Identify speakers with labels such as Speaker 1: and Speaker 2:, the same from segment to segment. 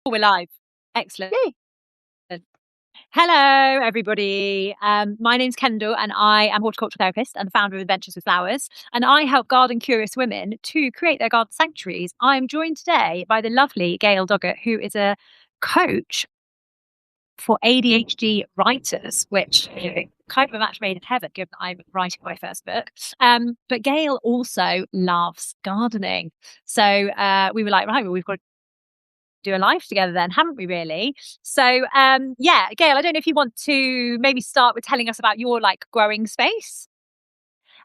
Speaker 1: We're live. Excellent.
Speaker 2: Yay.
Speaker 1: Hello, everybody. My name's Kendall, and I am a horticultural therapist and the founder of Adventures with Flowers. And I help garden curious women to create their garden sanctuaries. I'm joined today by the lovely Gail Doggett, who is a coach for ADHD writers, which kind of a match made in heaven, given that I'm writing my first book. But Gail also loves gardening. So we were like, right, well, we've got to do a life together then, haven't we really? So yeah, Gail, I don't know if you want to maybe start with telling us about your growing space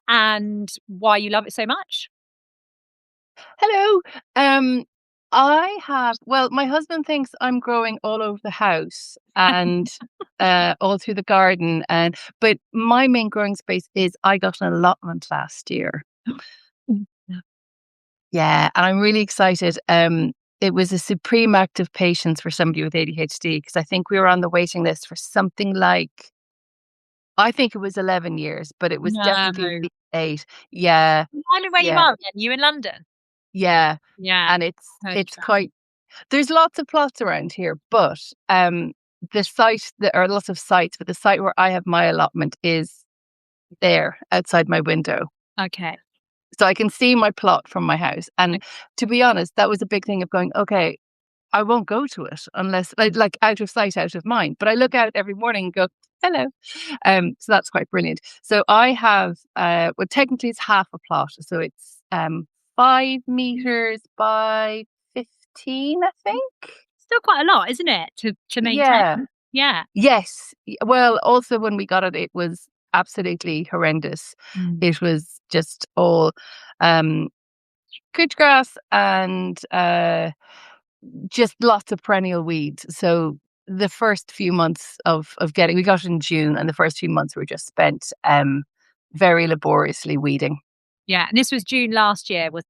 Speaker 1: and why you love it so much.
Speaker 2: Hello. My husband thinks I'm growing all over the house and all through the garden. But my main growing space is I got an allotment last year. Yeah, and I'm really excited. It was a supreme act of patience for somebody with ADHD because I think we were on the waiting list for something like, I think it was 11 years, but it was definitely
Speaker 1: No.
Speaker 2: 8. Yeah,
Speaker 1: I know where you
Speaker 2: yeah,
Speaker 1: are again. You in London?
Speaker 2: yeah.
Speaker 1: Yeah.
Speaker 2: And it's quite, there's lots of plots around here, but the site, there are lots of sites, but the site where I have my allotment is there outside my window.
Speaker 1: Okay.
Speaker 2: So I can see my plot from my house. And to be honest, that was a big thing of going, okay, I won't go to it unless like out of sight, out of mind. But I look out every morning and go, hello. So that's quite brilliant. So I have well, technically it's half a plot. So it's 5 meters by 15, I think.
Speaker 1: Still quite a lot, isn't it, to maintain?
Speaker 2: Yeah.
Speaker 1: Yeah.
Speaker 2: Yes. Well, also when we got it, it was absolutely horrendous. It was just all switchgrass and just lots of perennial weeds. So the first few months of getting, we got it in June, and the first few months were just spent very laboriously weeding.
Speaker 1: Yeah. And this was June last year, was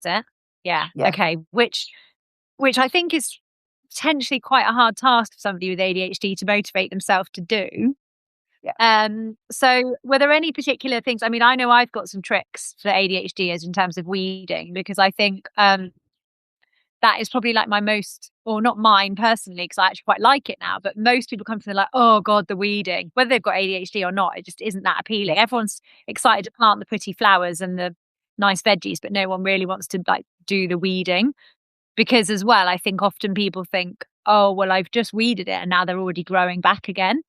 Speaker 1: it? Yeah.
Speaker 2: Yeah.
Speaker 1: Okay. Which I think is potentially quite a hard task for somebody with ADHD to motivate themselves to do.
Speaker 2: Yeah.
Speaker 1: So were there any particular things? I mean, I know I've got some tricks for ADHDers in terms of weeding, because I think that is probably like my most, or not mine personally, because I actually quite like it now, but most people come to me like, oh God, the weeding, whether they've got ADHD or not, it just isn't that appealing. Everyone's excited to plant the pretty flowers and the nice veggies, but no one really wants to do the weeding. Because as well, I think often people think, oh, well, I've just weeded it and now they're already growing back again.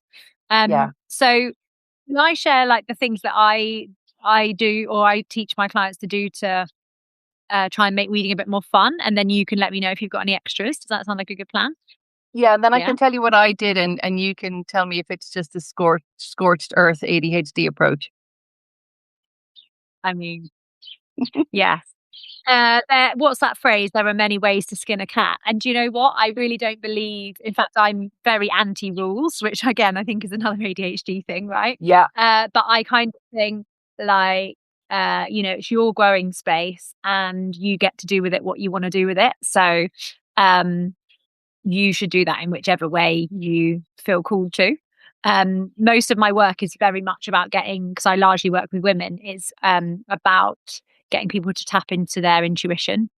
Speaker 2: Yeah.
Speaker 1: So can I share the things that I do, or I teach my clients to do to try and make weeding a bit more fun, and then you can let me know if you've got any extras. Does that sound like a good plan?
Speaker 2: Yeah, and then I
Speaker 1: Yeah.
Speaker 2: can tell you what I did, and you can tell me if it's just a scorched earth ADHD approach.
Speaker 1: I mean, yes. What's that phrase? There are many ways to skin a cat. And do you know what? I really don't believe, in fact, I'm very anti rules, which again, I think is another ADHD thing, right?
Speaker 2: Yeah.
Speaker 1: But I kind of think it's your growing space and you get to do with it what you want to do with it. So you should do that in whichever way you feel called to. Most of my work is very much about because I largely work with women, is about getting people to tap into their intuition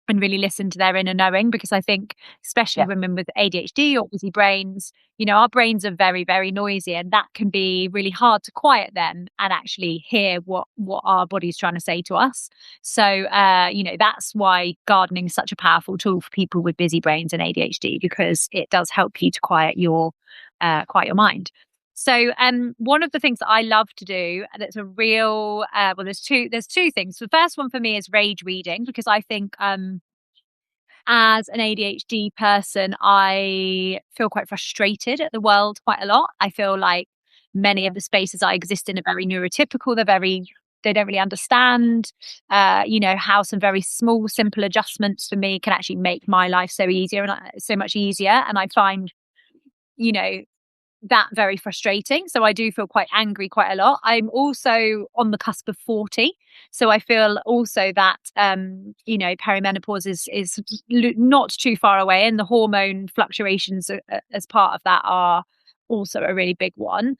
Speaker 1: and really listen to their inner knowing, because I think especially women with ADHD or busy brains, our brains are very, very noisy, and that can be really hard to quiet them and actually hear what our body's trying to say to us. So that's why gardening is such a powerful tool for people with busy brains and ADHD, because it does help you to quiet your mind. So one of the things that I love to do, and it's a real there's two things. The first one for me is rage reading, because I think as an ADHD person, I feel quite frustrated at the world quite a lot. I feel like many of the spaces I exist in are very neurotypical. They don't really understand how some very small, simple adjustments for me can actually make my life so much easier. And I find that very frustrating. So I do feel quite angry quite a lot. I'm also on the cusp of 40. So I feel also that, perimenopause is not too far away. And the hormone fluctuations as part of that are also a really big one.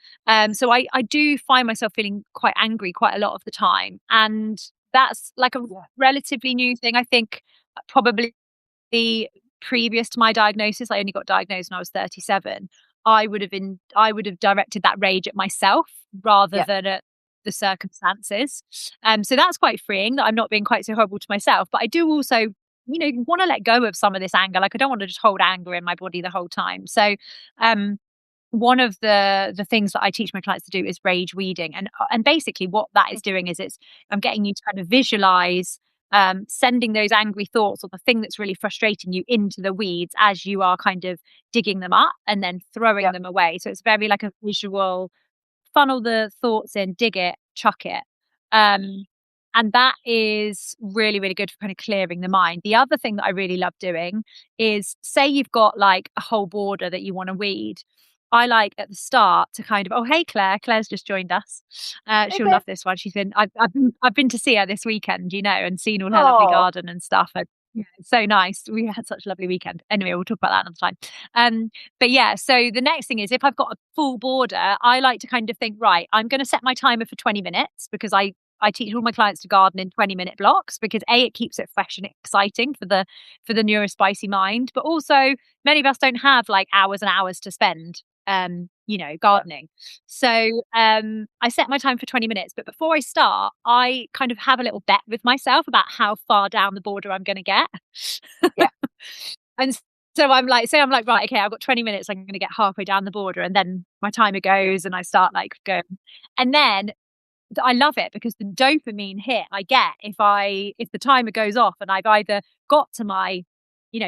Speaker 1: So I do find myself feeling quite angry quite a lot of the time. And that's like a relatively new thing. I think probably previous to my diagnosis, I only got diagnosed when I was 37, I would have directed that rage at myself rather
Speaker 2: Yeah.
Speaker 1: than at the circumstances. So that's quite freeing, that I'm not being quite so horrible to myself. But I do also, want to let go of some of this anger. Like, I don't want to just hold anger in my body the whole time. So um one of the things that I teach my clients to do is rage weeding, and basically what that is doing is I'm getting you to kind of visualize sending those angry thoughts or the thing that's really frustrating you into the weeds as you are kind of digging them up and then throwing
Speaker 2: Yeah.
Speaker 1: them away. So it's very like a visual, funnel the thoughts in, dig it, chuck it. Um, and that is really, really good for kind of clearing the mind. The other thing that I really love doing is, say you've got like a whole border that you want to weed. I like at the start to kind of, oh, hey, Claire's just joined us. She'll
Speaker 2: Okay.
Speaker 1: love this one. I've been to see her this weekend, and seen all her lovely
Speaker 2: Oh,
Speaker 1: garden and stuff. Yeah, it's so nice. We had such a lovely weekend. Anyway, we'll talk about that another time. But yeah, so the next thing is, if I've got a full border, I like to kind of think, right, I'm going to set my timer for 20 minutes because I teach all my clients to garden in 20-minute blocks because it keeps it fresh and exciting for the neurospicy mind, but also many of us don't have like hours and hours to spend
Speaker 2: yeah.
Speaker 1: gardening. So I set my time for 20 minutes, but before I start, I kind of have a little bet with myself about how far down the border I'm going to get.
Speaker 2: Yeah.
Speaker 1: And so I'm like, right, okay, I've got 20 minutes, I'm going to get halfway down the border, and then my timer goes and I start like going. And then I love it because the dopamine hit I get if the timer goes off and I've either got to my,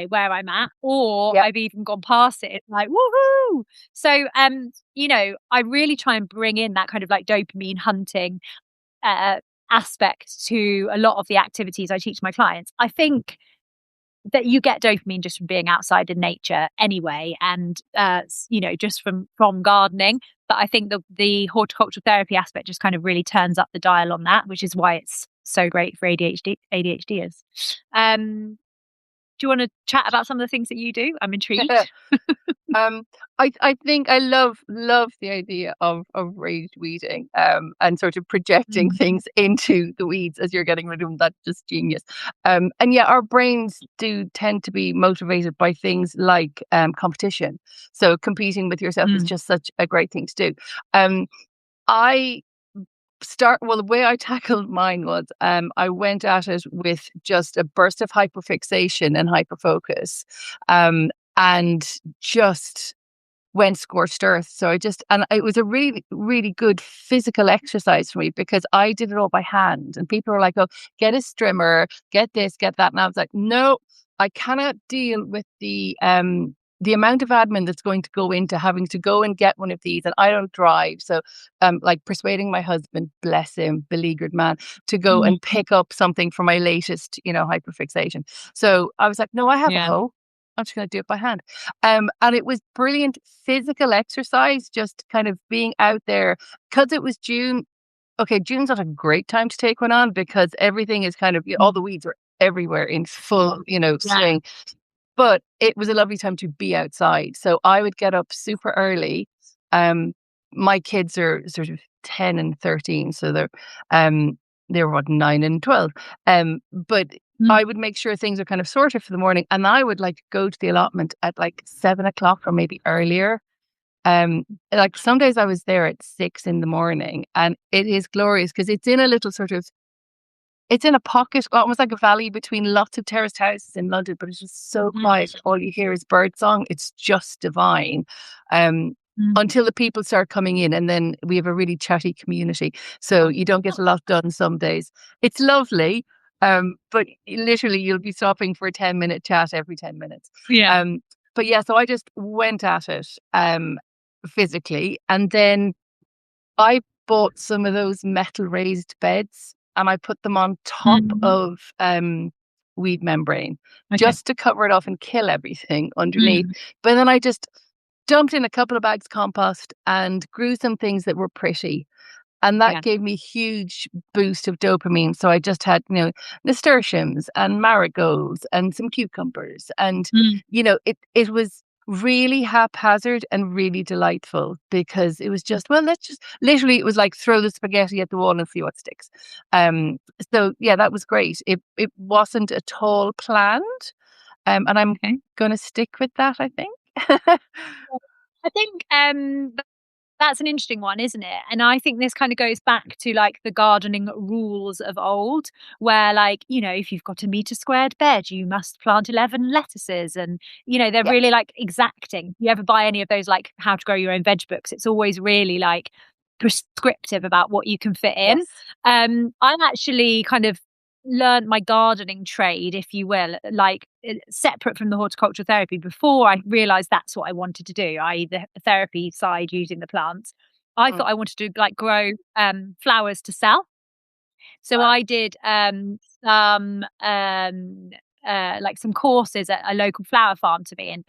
Speaker 1: where I'm at, or
Speaker 2: Yeah.
Speaker 1: I've even gone past it. It's like, woohoo! So, I really try and bring in that kind of like dopamine hunting uh, aspect to a lot of the activities I teach my clients. I think that you get dopamine just from being outside in nature anyway, and just from gardening. But I think the horticultural therapy aspect just kind of really turns up the dial on that, which is why it's so great for ADHDers. Do you want to chat about some of the things that you do? I'm intrigued.
Speaker 2: Um, I think I love the idea of rage weeding, and sort of projecting
Speaker 1: Mm.
Speaker 2: things into the weeds as you're getting rid of them. That's just genius. And yeah, our brains do tend to be motivated by things like competition. So competing with yourself is
Speaker 1: Mm.
Speaker 2: just such a great thing to do. I the way I tackled mine was I went at it with just a burst of hyperfixation and hyperfocus, and just went scorched earth. So and it was a really, really good physical exercise for me because I did it all by hand. And people were like, oh, get a strimmer, get this, get that. And I was like, no, I cannot deal with the amount of admin that's going to go into having to go and get one of these. And I don't drive. So like persuading my husband, bless him, beleaguered man, to go
Speaker 1: Mm.
Speaker 2: and pick up something for my latest, hyperfixation. So I was like, no, I have a
Speaker 1: Yeah.
Speaker 2: hoe. I'm just going to do it by hand. And it was brilliant physical exercise, just kind of being out there because it was June. Okay, June's not a great time to take one on because everything is kind of, all
Speaker 1: Mm.
Speaker 2: the weeds are everywhere in full,
Speaker 1: Yeah.
Speaker 2: swing. But it was a lovely time to be outside. So I would get up super early. My kids are sort of 10 and 13, so they're what, 9 and 12. But
Speaker 1: Mm.
Speaker 2: I would make sure things are kind of sorted for the morning, and I would like go to the allotment at like 7 o'clock or maybe earlier. Like some days I was there at 6 in the morning, and it is glorious because it's in a pocket, almost like a valley between lots of terraced houses in London, but it's just so
Speaker 1: Mm.
Speaker 2: quiet. All you hear is bird song. It's just divine. Um,
Speaker 1: Mm.
Speaker 2: until the people start coming in, and then we have a really chatty community. So you don't get a lot done some days. It's lovely, but literally you'll be stopping for a 10-minute chat every 10 minutes.
Speaker 1: Yeah.
Speaker 2: Um, but yeah, so I just went at it physically, and then I bought some of those metal raised beds and I put them on top
Speaker 1: Mm.
Speaker 2: of weed membrane
Speaker 1: Okay.
Speaker 2: just to cover it off and kill everything underneath.
Speaker 1: Mm.
Speaker 2: But then I just dumped in a couple of bags compost and grew some things that were pretty. And that
Speaker 1: Yeah.
Speaker 2: gave me huge boost of dopamine. So I just had, nasturtiums and marigolds and some cucumbers. And,
Speaker 1: Mm.
Speaker 2: it was really haphazard and really delightful because it was just, well, let's just literally, it was like throw the spaghetti at the wall and see what sticks. So yeah, that was great. It wasn't at all planned. And I'm
Speaker 1: Okay.
Speaker 2: going to stick with that, I think.
Speaker 1: I think that's an interesting one, isn't it? And I think this kind of goes back to like the gardening rules of old, where like, if you've got a meter squared bed, you must plant 11 lettuces. And, they're
Speaker 2: Yeah.
Speaker 1: really like exacting. If you ever buy any of those, like how to grow your own veg books, it's always really like prescriptive about what you can fit in.
Speaker 2: Yes.
Speaker 1: I'm actually kind of learned my gardening trade, if you will, like separate from the horticultural therapy before I realized that's what I wanted to do, i.e. the therapy side using the plants. I
Speaker 2: Mm.
Speaker 1: thought I wanted to like grow flowers to sell. So
Speaker 2: Wow.
Speaker 1: I did some like some courses at a local flower farm to me, and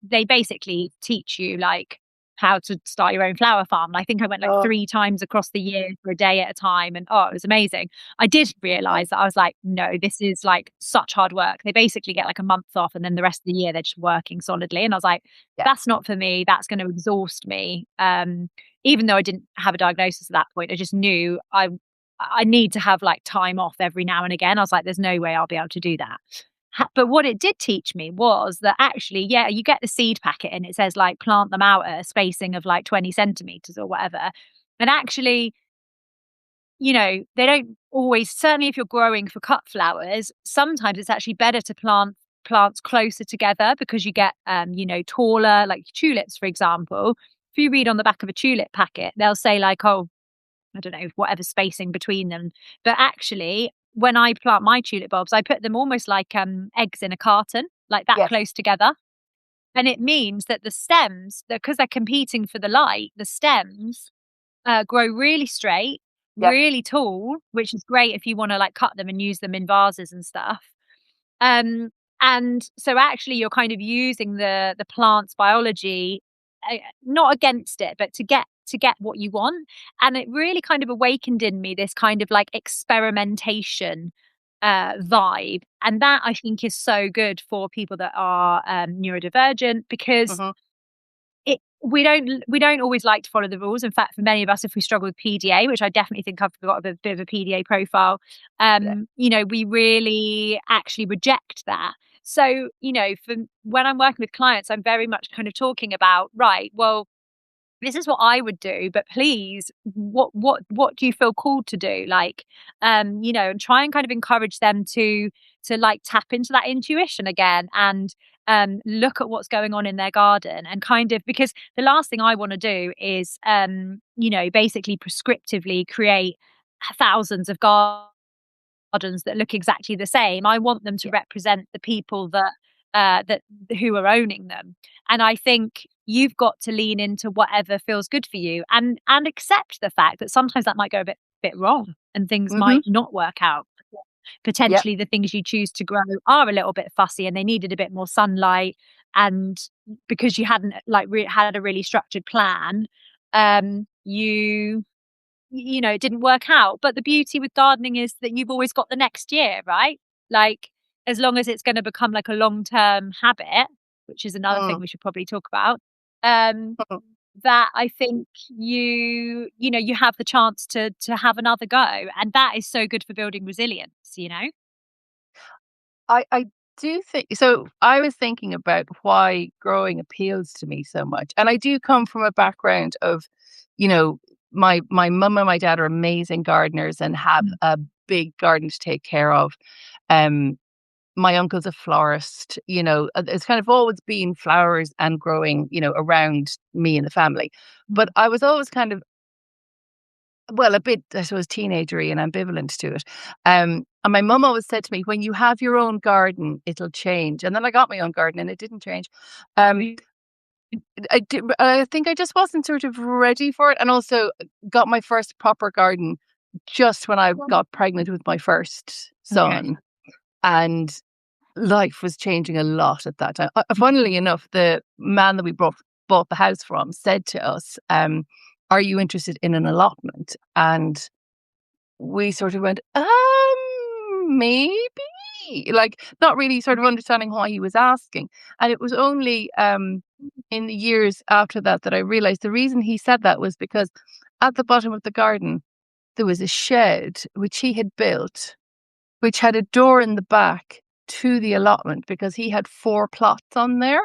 Speaker 1: they basically teach you like how to start your own flower farm. And I think I went like
Speaker 2: Oh,
Speaker 1: 3 times across the year for a day at a time, and oh, it was amazing. I did
Speaker 2: okay.
Speaker 1: realize that I was like, no, this is like such hard work. They basically get like a month off, and then the rest of the year they're just working solidly. And I was like,
Speaker 2: Yeah.
Speaker 1: that's not for me. That's going to exhaust me. Even though I didn't have a diagnosis at that point, I just knew I need to have like time off every now and again. I was like, there's no way I'll be able to do that. But what it did teach me was that actually, yeah, you get the seed packet and it says like plant them out at a spacing of like 20 centimeters or whatever. And actually, they don't always, certainly if you're growing for cut flowers, sometimes it's actually better to plant plants closer together because you get, taller, like tulips, for example. If you read on the back of a tulip packet, they'll say like, oh, I don't know, whatever spacing between them. But actually, when I plant my tulip bulbs, I put them almost like eggs in a carton, like that
Speaker 2: Yes.
Speaker 1: close together. And it means that the stems, because they're competing for the light, the stems grow really straight,
Speaker 2: Yep.
Speaker 1: really tall, which is great if you want to like cut them and use them in vases and stuff. Um, and so actually you're kind of using the plant's biology, not against it, but to get what you want. And it really kind of awakened in me this kind of like experimentation vibe. And that I think is so good for people that are neurodivergent, because
Speaker 2: Hmm.
Speaker 1: we don't always like to follow the rules. In fact, for many of us, if we struggle with PDA, which I definitely think I've got a bit of a PDA profile,
Speaker 2: Yeah.
Speaker 1: we really actually reject that. So, for when I'm working with clients, I'm very much kind of talking about, right, well, this is what I would do, but please, what do you feel called to do? Like, and try and kind of encourage them to like tap into that intuition again, and look at what's going on in their garden, and kind of, because the last thing I want to do is basically prescriptively create thousands of gardens that look exactly the same. I want them to
Speaker 2: Yeah.
Speaker 1: represent the people that who are owning them. And I think you've got to lean into whatever feels good for you, and accept the fact that sometimes that might go a bit wrong and things
Speaker 2: Hmm.
Speaker 1: might not work out.
Speaker 2: Yep.
Speaker 1: Potentially the things you choose to grow are a little bit fussy and they needed a bit more sunlight, and because you hadn't like had a really structured plan, it didn't work out. But the beauty with gardening is that you've always got the next year, right? Like, as long as it's going to become like a long-term habit, which is another thing
Speaker 2: Mm.
Speaker 1: we should probably talk about, um,
Speaker 2: Mhm.
Speaker 1: that I think you have the chance to have another go. And that is so good for building resilience.
Speaker 2: I do think so. I was thinking about why growing appeals to me so much, and I do come from a background of, you know, my mum and my dad are amazing gardeners and have
Speaker 1: Mm.
Speaker 2: a big garden to take care of. Um, my uncle's a florist. It's kind of always been flowers and growing, around me and the family. But
Speaker 1: Mm.
Speaker 2: I was always kind of, well, a bit, I suppose, teenagery and ambivalent to it. And my mum always said to me, when you have your own garden, it'll change. And then I got my own garden and it didn't change. Um, I think I just wasn't sort of ready for it. And also got my first proper garden just when I got pregnant with my first
Speaker 1: Okay.
Speaker 2: son. And life was changing a lot at that time. Funnily enough, the man that we bought the house from said to us, "Are you interested in an allotment?" And we sort of went, maybe, like not really sort of understanding why he was asking. And it was only in the years after that that I realized the reason he said that was because at the bottom of the garden there was a shed which he had built, which had a door in the back to the allotment because he had 4 plots on there.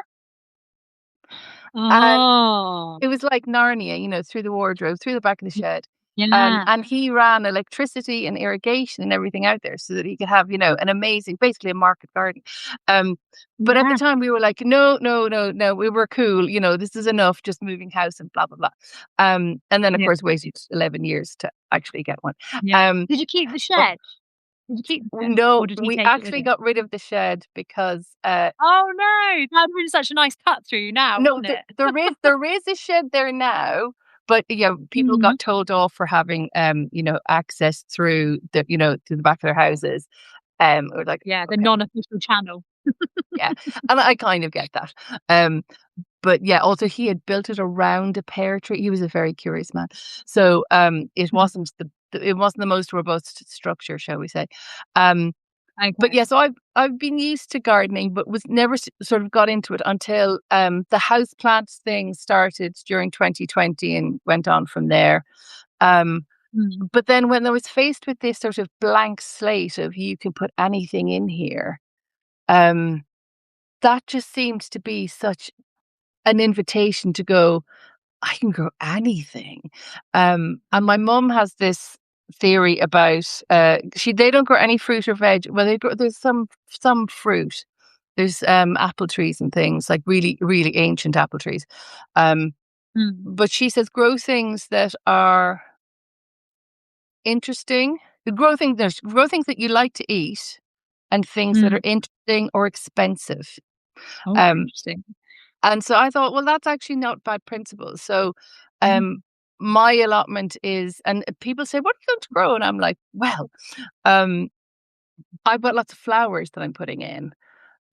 Speaker 2: And
Speaker 1: Oh,
Speaker 2: it was like Narnia, through the wardrobe, through the back of the shed.
Speaker 1: yeah,
Speaker 2: And he ran electricity and irrigation and everything out there so that he could have, an amazing, basically a market garden. Um, but at the
Speaker 1: yeah,
Speaker 2: time we were like, no, no, no, no, we were cool. This is enough, just moving house and blah, blah, blah. And then of
Speaker 1: yeah,
Speaker 2: course waited 11 years to actually get one.
Speaker 1: yeah.
Speaker 2: Um,
Speaker 1: Did you keep the
Speaker 2: but
Speaker 1: shed? Did you keep the shed,
Speaker 2: no,
Speaker 1: or did he
Speaker 2: we
Speaker 1: take it with
Speaker 2: actually
Speaker 1: him?
Speaker 2: got rid of the shed because
Speaker 1: Oh no, that'd been such a nice cut through now,
Speaker 2: no,
Speaker 1: wouldn't it?
Speaker 2: there is a shed there now, but people
Speaker 1: Mhm.
Speaker 2: got told off for having access through to the back of their houses. Or like,
Speaker 1: Yeah, the
Speaker 2: okay,
Speaker 1: non-official channel.
Speaker 2: yeah, and I kind of get that. Um, but yeah, also he had built it around a pear tree. He was a very curious man, so it
Speaker 1: Mm,
Speaker 2: wasn't the most robust structure, shall we say? Um, but
Speaker 1: okay.
Speaker 2: yeah, so I've been used to gardening, but was never sort of got into it until the house plants thing started during 2020 and went on from there. Um,
Speaker 1: Mm,
Speaker 2: but then when I was faced with this sort of blank slate of you can put anything in here, um, that just seemed to be such an invitation to go, I can grow anything. And my mum has this theory about they don't grow any fruit or veg. Well, there's some fruit. There's apple trees and things like really really ancient apple trees. Um,
Speaker 1: mm,
Speaker 2: but she says grow things that are interesting. Grow things that you like to eat and things that are
Speaker 1: mm.
Speaker 2: interesting or expensive.
Speaker 1: Oh,
Speaker 2: Um,
Speaker 1: interesting.
Speaker 2: And so I thought, well, that's actually not bad principles. So,
Speaker 1: Mm,
Speaker 2: my allotment is, and people say, what are you going to grow? And I'm like, well, um, I've got lots of flowers that I'm putting in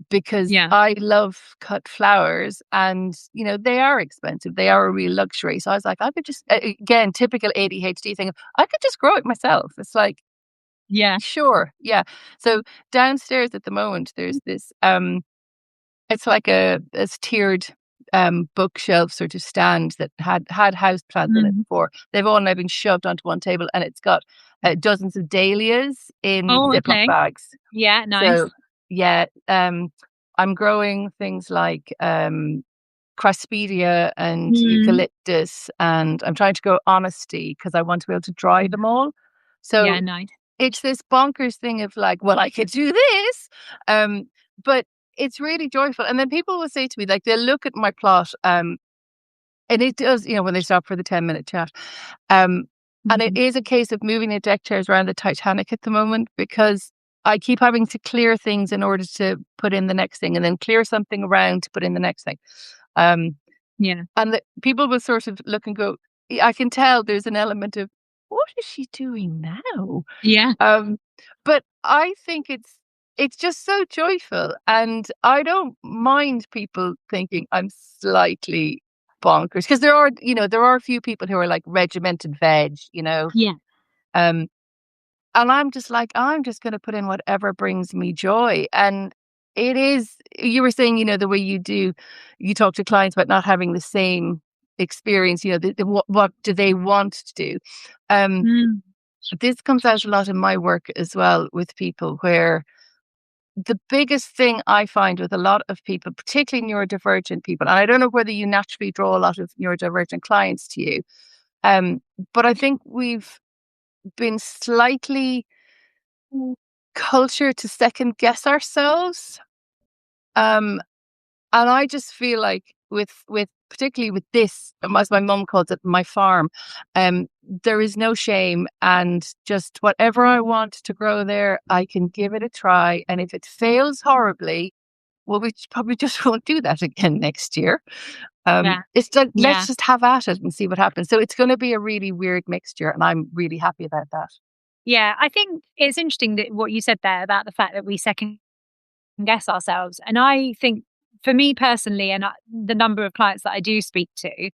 Speaker 2: because
Speaker 1: yeah,
Speaker 2: I love cut flowers and, they are expensive. They are a real luxury. So I was like, I could just, again, typical ADHD thing. I could just grow it myself. It's like,
Speaker 1: yeah.
Speaker 2: sure. Yeah. So downstairs at the moment, there's this, it's like a tiered, bookshelf sort of stand that had houseplants in it
Speaker 1: Mm.
Speaker 2: before. They've all now been shoved onto one table, and it's got, dozens of dahlias in
Speaker 1: Oh,
Speaker 2: Ziploc
Speaker 1: okay.
Speaker 2: bags.
Speaker 1: Yeah, nice.
Speaker 2: So, yeah, I'm growing things like, Craspedia and
Speaker 1: Mm.
Speaker 2: eucalyptus, and I'm trying to grow honesty because I want to be able to dry them all.
Speaker 1: Yeah,
Speaker 2: So
Speaker 1: nice.
Speaker 2: it's this bonkers thing of like, well, I could do this. But it's really joyful. And then people will say to me, like, they'll look at my plot, and it does, when they stop for the 10-minute chat. Um, and it
Speaker 1: Mhm.
Speaker 2: is a case of moving the deck chairs around the Titanic at the moment because I keep having to clear things in order to put in the next thing and then clear something around to put in the next thing. Um,
Speaker 1: Yeah,
Speaker 2: and people will sort of look and go, I can tell there's an element of, what is she doing now?
Speaker 1: yeah,
Speaker 2: Um, but I think it's just so joyful, and I don't mind people thinking I'm slightly bonkers because there are a few people who are like regimented veg,
Speaker 1: yeah,
Speaker 2: um, and I'm just like I'm just going to put in whatever brings me joy, and it is. You were saying, the way you talk to clients about not having the same experience. What do they want to do? Um,
Speaker 1: mm,
Speaker 2: this comes out a lot in my work as well with people where the biggest thing I find with a lot of people, particularly neurodivergent people, and I don't know whether you naturally draw a lot of neurodivergent clients to you, um, but I think we've been slightly cultured to second guess ourselves. Um, and I just feel like with particularly with this, as my mum calls it, my farm, there is no shame, and just whatever I want to grow there, I can give it a try. And if it fails horribly, well, we probably just won't do that again next year.
Speaker 1: yeah,
Speaker 2: It's like, let's
Speaker 1: yeah.
Speaker 2: just have at it and see what happens. So it's going to be a really weird mixture, and I'm really happy about that.
Speaker 1: Yeah, I think it's interesting that what you said there about the fact that we second guess ourselves. And I think for me personally, and the number of clients that I do speak to,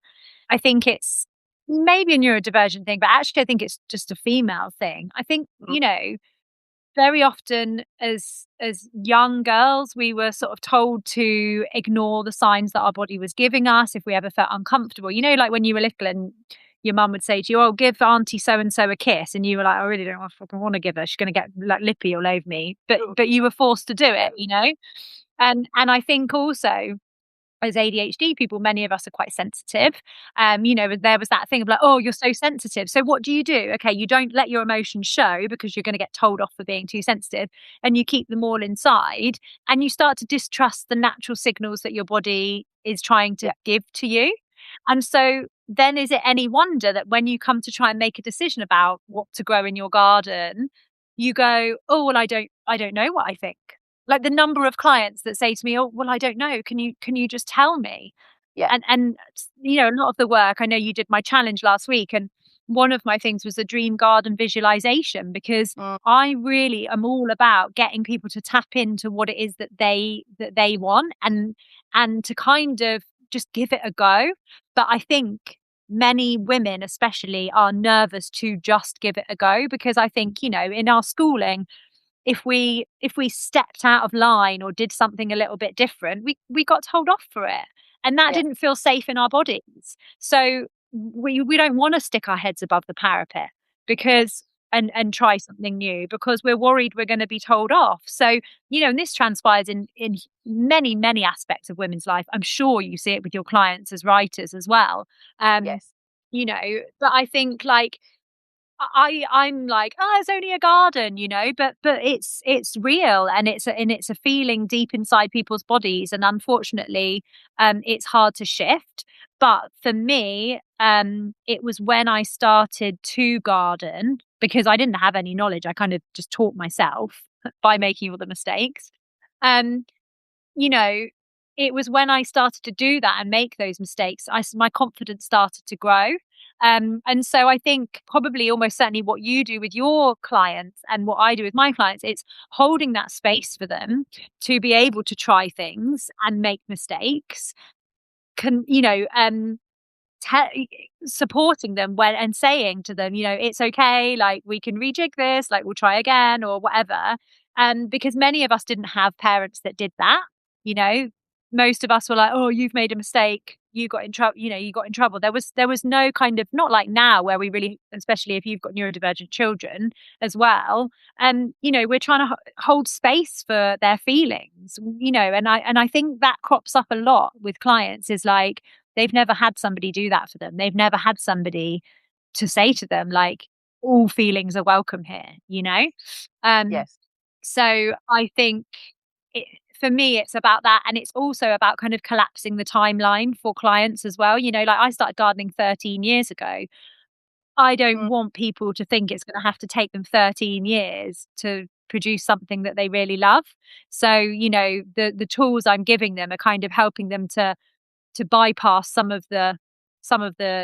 Speaker 1: I think it's maybe a neurodivergent thing, but actually I think it's just a female thing. I think,
Speaker 2: Mm,
Speaker 1: very often as young girls, we were sort of told to ignore the signs that our body was giving us if we ever felt uncomfortable. Like when you were little and your mum would say to you, "Oh, give Auntie so and so a kiss," and you were like, "I really don't fucking want to give her. She's going to get like lippy all over me." But you were forced to do it, you know. And I think also as ADHD people, many of us are quite sensitive. You know, there was that thing of like, oh, you're so sensitive. So what do? Okay, you don't let your emotions show because you're going to get told off for being too sensitive, and you keep them all inside, and you start to distrust the natural signals that your body is trying to
Speaker 2: Yeah.
Speaker 1: give to you. And so then is it any wonder that when you come to try and make a decision about what to grow in your garden, you go, oh, well, I don't know what I think. Like the number of clients that say to me, "Oh, well, I don't know. Can you just tell me?"
Speaker 2: Yeah.
Speaker 1: And you know, a lot of the work, I know you did my challenge last week, and one of my things was the dream garden visualization, because
Speaker 2: Mm,
Speaker 1: I really am all about getting people to tap into what it is that they want, and to kind of just give it a go. But I think many women especially are nervous to just give it a go, because I think, you know, in our schooling, if we stepped out of line or did something a little bit different, we got told off for it, and that
Speaker 2: yeah.
Speaker 1: didn't feel safe in our bodies. So we don't want to stick our heads above the parapet, because
Speaker 2: Yes.
Speaker 1: and try something new, because we're worried we're going to be told off. So, you know, and this transpires in many aspects of women's life. I'm sure you see it with your clients as writers as well. um
Speaker 2: Yes.
Speaker 1: you know, but I think like I'm like, oh, it's only a garden, you know, but it's real, and it's a feeling deep inside people's bodies, and unfortunately, it's hard to shift. But for me, it was when I started to garden, because I didn't have any knowledge. I kind of just taught myself by making all the mistakes. Um, you know, it was when I started to do that and make those mistakes, my confidence started to grow. And so I think probably almost certainly what you do with your clients and what I do with my clients, it's holding that space for them to be able to try things and make mistakes. You know, supporting them when and saying to them, you know, it's okay, like we can rejig this, like we'll try again or whatever. Because many of us didn't have parents that did that, you know. Most of us were like, oh, you've made a mistake, you got in trouble, you know, you got in trouble. There was no kind of, not like now where we really, especially if you've got neurodivergent children as well, you know, we're trying to hold space for their feelings, you know. And I think that crops up a lot with clients, is like they've never had somebody do that for them. They've never had somebody to say to them, like, all feelings are welcome here, you know? Um,
Speaker 2: Yes.
Speaker 1: so I think it, for me, it's about that. And it's also about kind of collapsing the timeline for clients as well. You know, like I started gardening 13 years ago. I don't
Speaker 2: Mm,
Speaker 1: want people to think it's going to have to take them 13 years to produce something that they really love. So, you know, the tools I'm giving them are kind of helping them to bypass some of the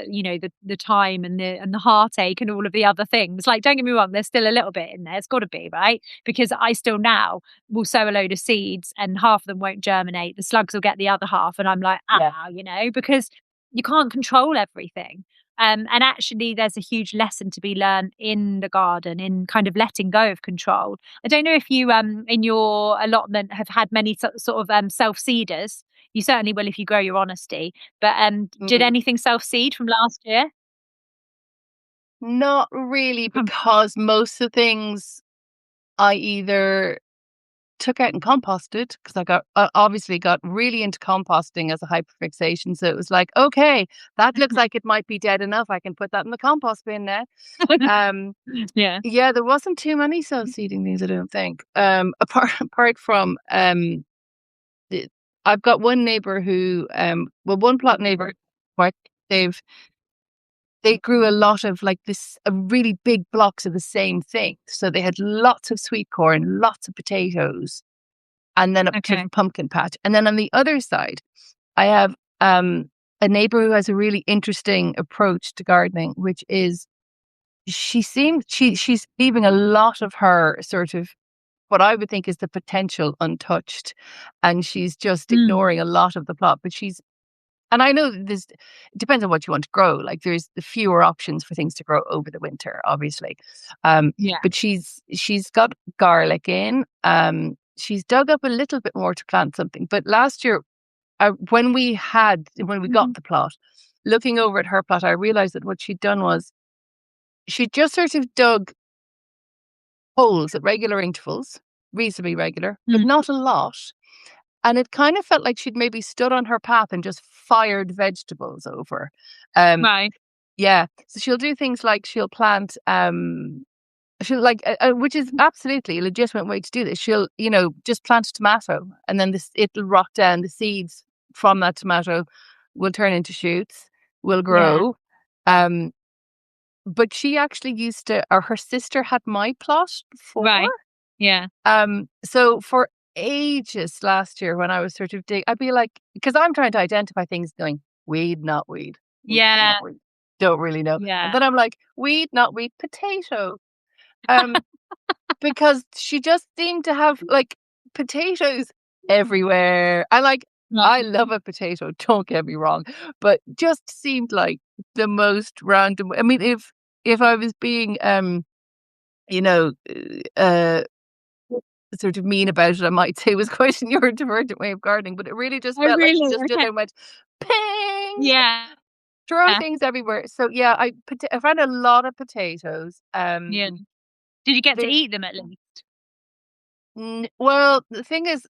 Speaker 1: you know, the time and the heartache and all of the other things. Like, don't get me wrong, there's still a little bit in there, it's got to be, right? Because I still now will sow a load of seeds and half of them won't germinate, the slugs will get the other half, and I'm like,
Speaker 2: yeah.
Speaker 1: you know, because you can't control everything. And actually there's a huge lesson to be learned in the garden, in kind of letting go of control. I don't know if you in your allotment have had many sort of self seeders. You certainly will if you grow your honesty. But did
Speaker 2: Mm.
Speaker 1: anything self seed from last year?
Speaker 2: Not really,
Speaker 1: Um,
Speaker 2: because most of the things I either took out and composted, because I obviously got really into composting as a hyperfixation. So it was like, okay, that looks like it might be dead enough. I can put that in the compost bin now. Um,
Speaker 1: yeah.
Speaker 2: yeah, there wasn't too many self-seeding things, I don't think. Apart from the, I've got one neighbor who well, one plot neighbor, right, they've they grew a lot of like this really big blocks of the same thing. So they had lots of sweet corn, lots of potatoes, and then a bit of
Speaker 1: Okay.
Speaker 2: a pumpkin patch. And then on the other side, I have a neighbor who has a really interesting approach to gardening, which is she's leaving a lot of her sort of what I would think is the potential untouched, and she's just
Speaker 1: Mm,
Speaker 2: ignoring a lot of the plot. But she's and I know that this it depends on what you want to grow. Like there's the fewer options for things to grow over the winter, obviously. Um,
Speaker 1: yeah.
Speaker 2: but she's got garlic in. She's dug up a little bit more to plant something. But last year, when we got
Speaker 1: Mhm.
Speaker 2: the plot, looking over at her plot, I realized that what she'd done was she just sort of dug holes at regular intervals, reasonably regular, but
Speaker 1: Mm.
Speaker 2: not a lot. And it kind of felt like she'd maybe stood on her path and just fired vegetables over. Um,
Speaker 1: Right.
Speaker 2: yeah. So she'll do things like she'll plant, she'll like, which is absolutely a legitimate way to do this. She'll, just plant a tomato and then it'll rot down. The seeds from that tomato will turn into shoots, will
Speaker 1: Yeah.
Speaker 2: grow. Um, but she actually used to, or her sister had my plot before.
Speaker 1: Right. Yeah.
Speaker 2: So for ages last year when I was sort of I'd be like, because I'm trying to identify things going, weed, not weed, weed,
Speaker 1: Yeah.
Speaker 2: not weed. Don't really know. And
Speaker 1: Yeah.
Speaker 2: then I'm like, weed, not weed, potato. Um, because she just seemed to have like potatoes everywhere. I
Speaker 1: Right.
Speaker 2: love a potato, don't get me wrong, but just seemed like the most random. I mean, if I was being you know, uh sort of mean about it, I might say it was quite a neurodivergent way of gardening, but it really just
Speaker 1: Oh,
Speaker 2: felt like she
Speaker 1: really?
Speaker 2: just stood
Speaker 1: Okay.
Speaker 2: there and went, ping,
Speaker 1: Yeah.
Speaker 2: throw things everywhere. So yeah, I found a lot of potatoes.
Speaker 1: Yeah. Did you get to
Speaker 2: There's
Speaker 1: eat them at least?
Speaker 2: well, the thing is,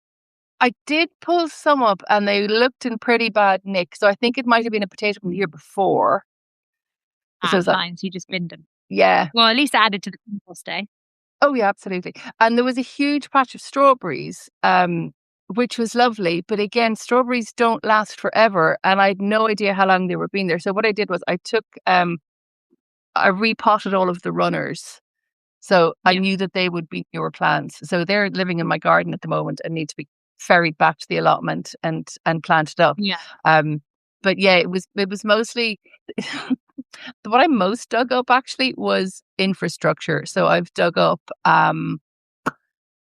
Speaker 2: I did pull some up and they looked in pretty bad nick. So I think it might have been a potato from the year before. So
Speaker 1: Ah,
Speaker 2: it's like,
Speaker 1: fine. So you just binned them.
Speaker 2: yeah.
Speaker 1: Well, at least it added to the compost, eh?
Speaker 2: Oh yeah, absolutely. And there was a huge patch of strawberries, which was lovely. But again, strawberries don't last forever, and I had no idea how long they were being there. So what I did was I repotted all of the runners. So I
Speaker 1: Yeah.
Speaker 2: knew that they would be newer plants. So they're living in my garden at the moment and need to be ferried back to the allotment and planted up.
Speaker 1: Yeah.
Speaker 2: Um, but yeah, it was mostly what I most dug up actually was infrastructure. So I've dug up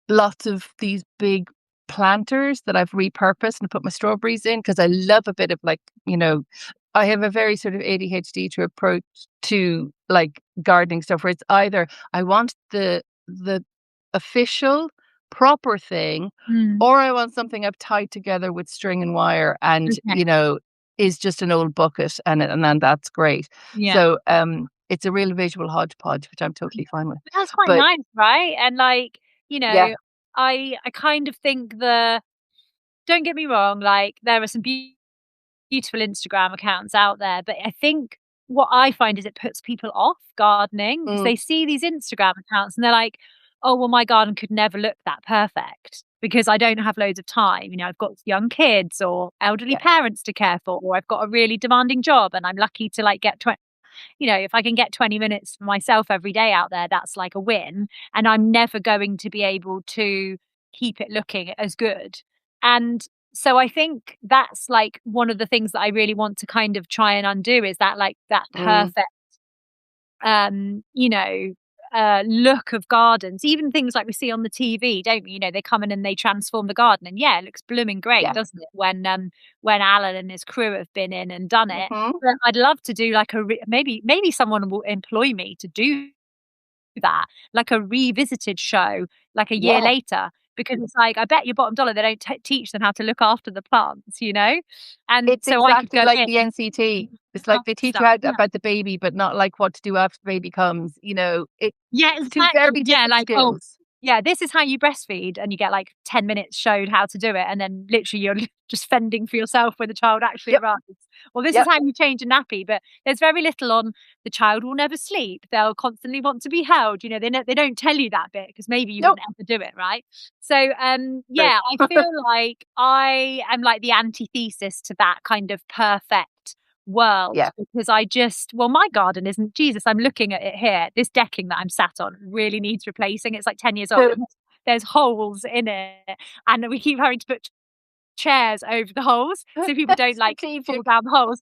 Speaker 2: lots of these big planters that I've repurposed and put my strawberries in because I love a bit of like, I have a very sort of ADHD to approach to like gardening stuff where it's either I want the official proper thing
Speaker 1: Mm.
Speaker 2: or I want something I've tied together with string and wire and
Speaker 1: Okay.
Speaker 2: is just an old bucket and then that's great.
Speaker 1: Yeah.
Speaker 2: So it's a real visual hodgepodge, which I'm totally fine with.
Speaker 1: That's quite
Speaker 2: But
Speaker 1: nice, right? And like,
Speaker 2: yeah.
Speaker 1: I kind of think don't get me wrong, like there are some beautiful Instagram accounts out there, but I think what I find is it puts people off gardening because
Speaker 2: Mm,
Speaker 1: they see these Instagram accounts and they're like, "Oh, well, my garden could never look that perfect because I don't have loads of time. I've got young kids or elderly
Speaker 2: yeah.
Speaker 1: parents to care for, or I've got a really demanding job and I'm lucky to like get 20, if I can get 20 minutes for myself every day out there, that's like a win. And I'm never going to be able to keep it looking as good. And so I think that's like one of the things that I really want to kind of try and undo is that like that
Speaker 2: Mm,
Speaker 1: perfect um, you know, look of gardens, even things like we see on the TV, don't we? They come in and they transform the garden, and yeah, it looks blooming great,
Speaker 2: yeah.
Speaker 1: doesn't it? When Alan and his crew have been in and done it.
Speaker 2: Mhm.
Speaker 1: But I'd love to do like maybe someone will employ me to do that, like a revisited show, like a year
Speaker 2: Yeah.
Speaker 1: later, because it's like I bet your bottom dollar they don't teach them how to look after the plants. And
Speaker 2: It's
Speaker 1: so I could
Speaker 2: exactly
Speaker 1: go
Speaker 2: like
Speaker 1: in
Speaker 2: the NCT. It's
Speaker 1: and
Speaker 2: like they teach you
Speaker 1: stuff.
Speaker 2: how
Speaker 1: Yeah.
Speaker 2: about the baby, but not like what to do after the baby comes. It's
Speaker 1: Yeah,
Speaker 2: two
Speaker 1: exactly.
Speaker 2: very
Speaker 1: Yeah,
Speaker 2: different
Speaker 1: like, oh,
Speaker 2: skills.
Speaker 1: yeah, this is how you breastfeed, and you get like 10 minutes showed how to do it, and then literally you're just fending for yourself when the child actually
Speaker 2: Yep.
Speaker 1: arrives. Or this is
Speaker 2: Yep.
Speaker 1: how you change a nappy, but there's very little on the child will never sleep. They'll constantly want to be held. They don't tell you that bit because maybe you
Speaker 2: Nope.
Speaker 1: wouldn't ever do it, right? So,
Speaker 2: True.
Speaker 1: yeah, I feel like I am like the antithesis to that kind of perfect world
Speaker 2: Yeah.
Speaker 1: because my garden isn't Jesus. I'm looking at it here. This decking that I'm sat on really needs replacing. It's like 10 years old. There's holes in it, and we keep having to put chairs over the holes so people don't like fall
Speaker 2: Strategic.
Speaker 1: down the holes.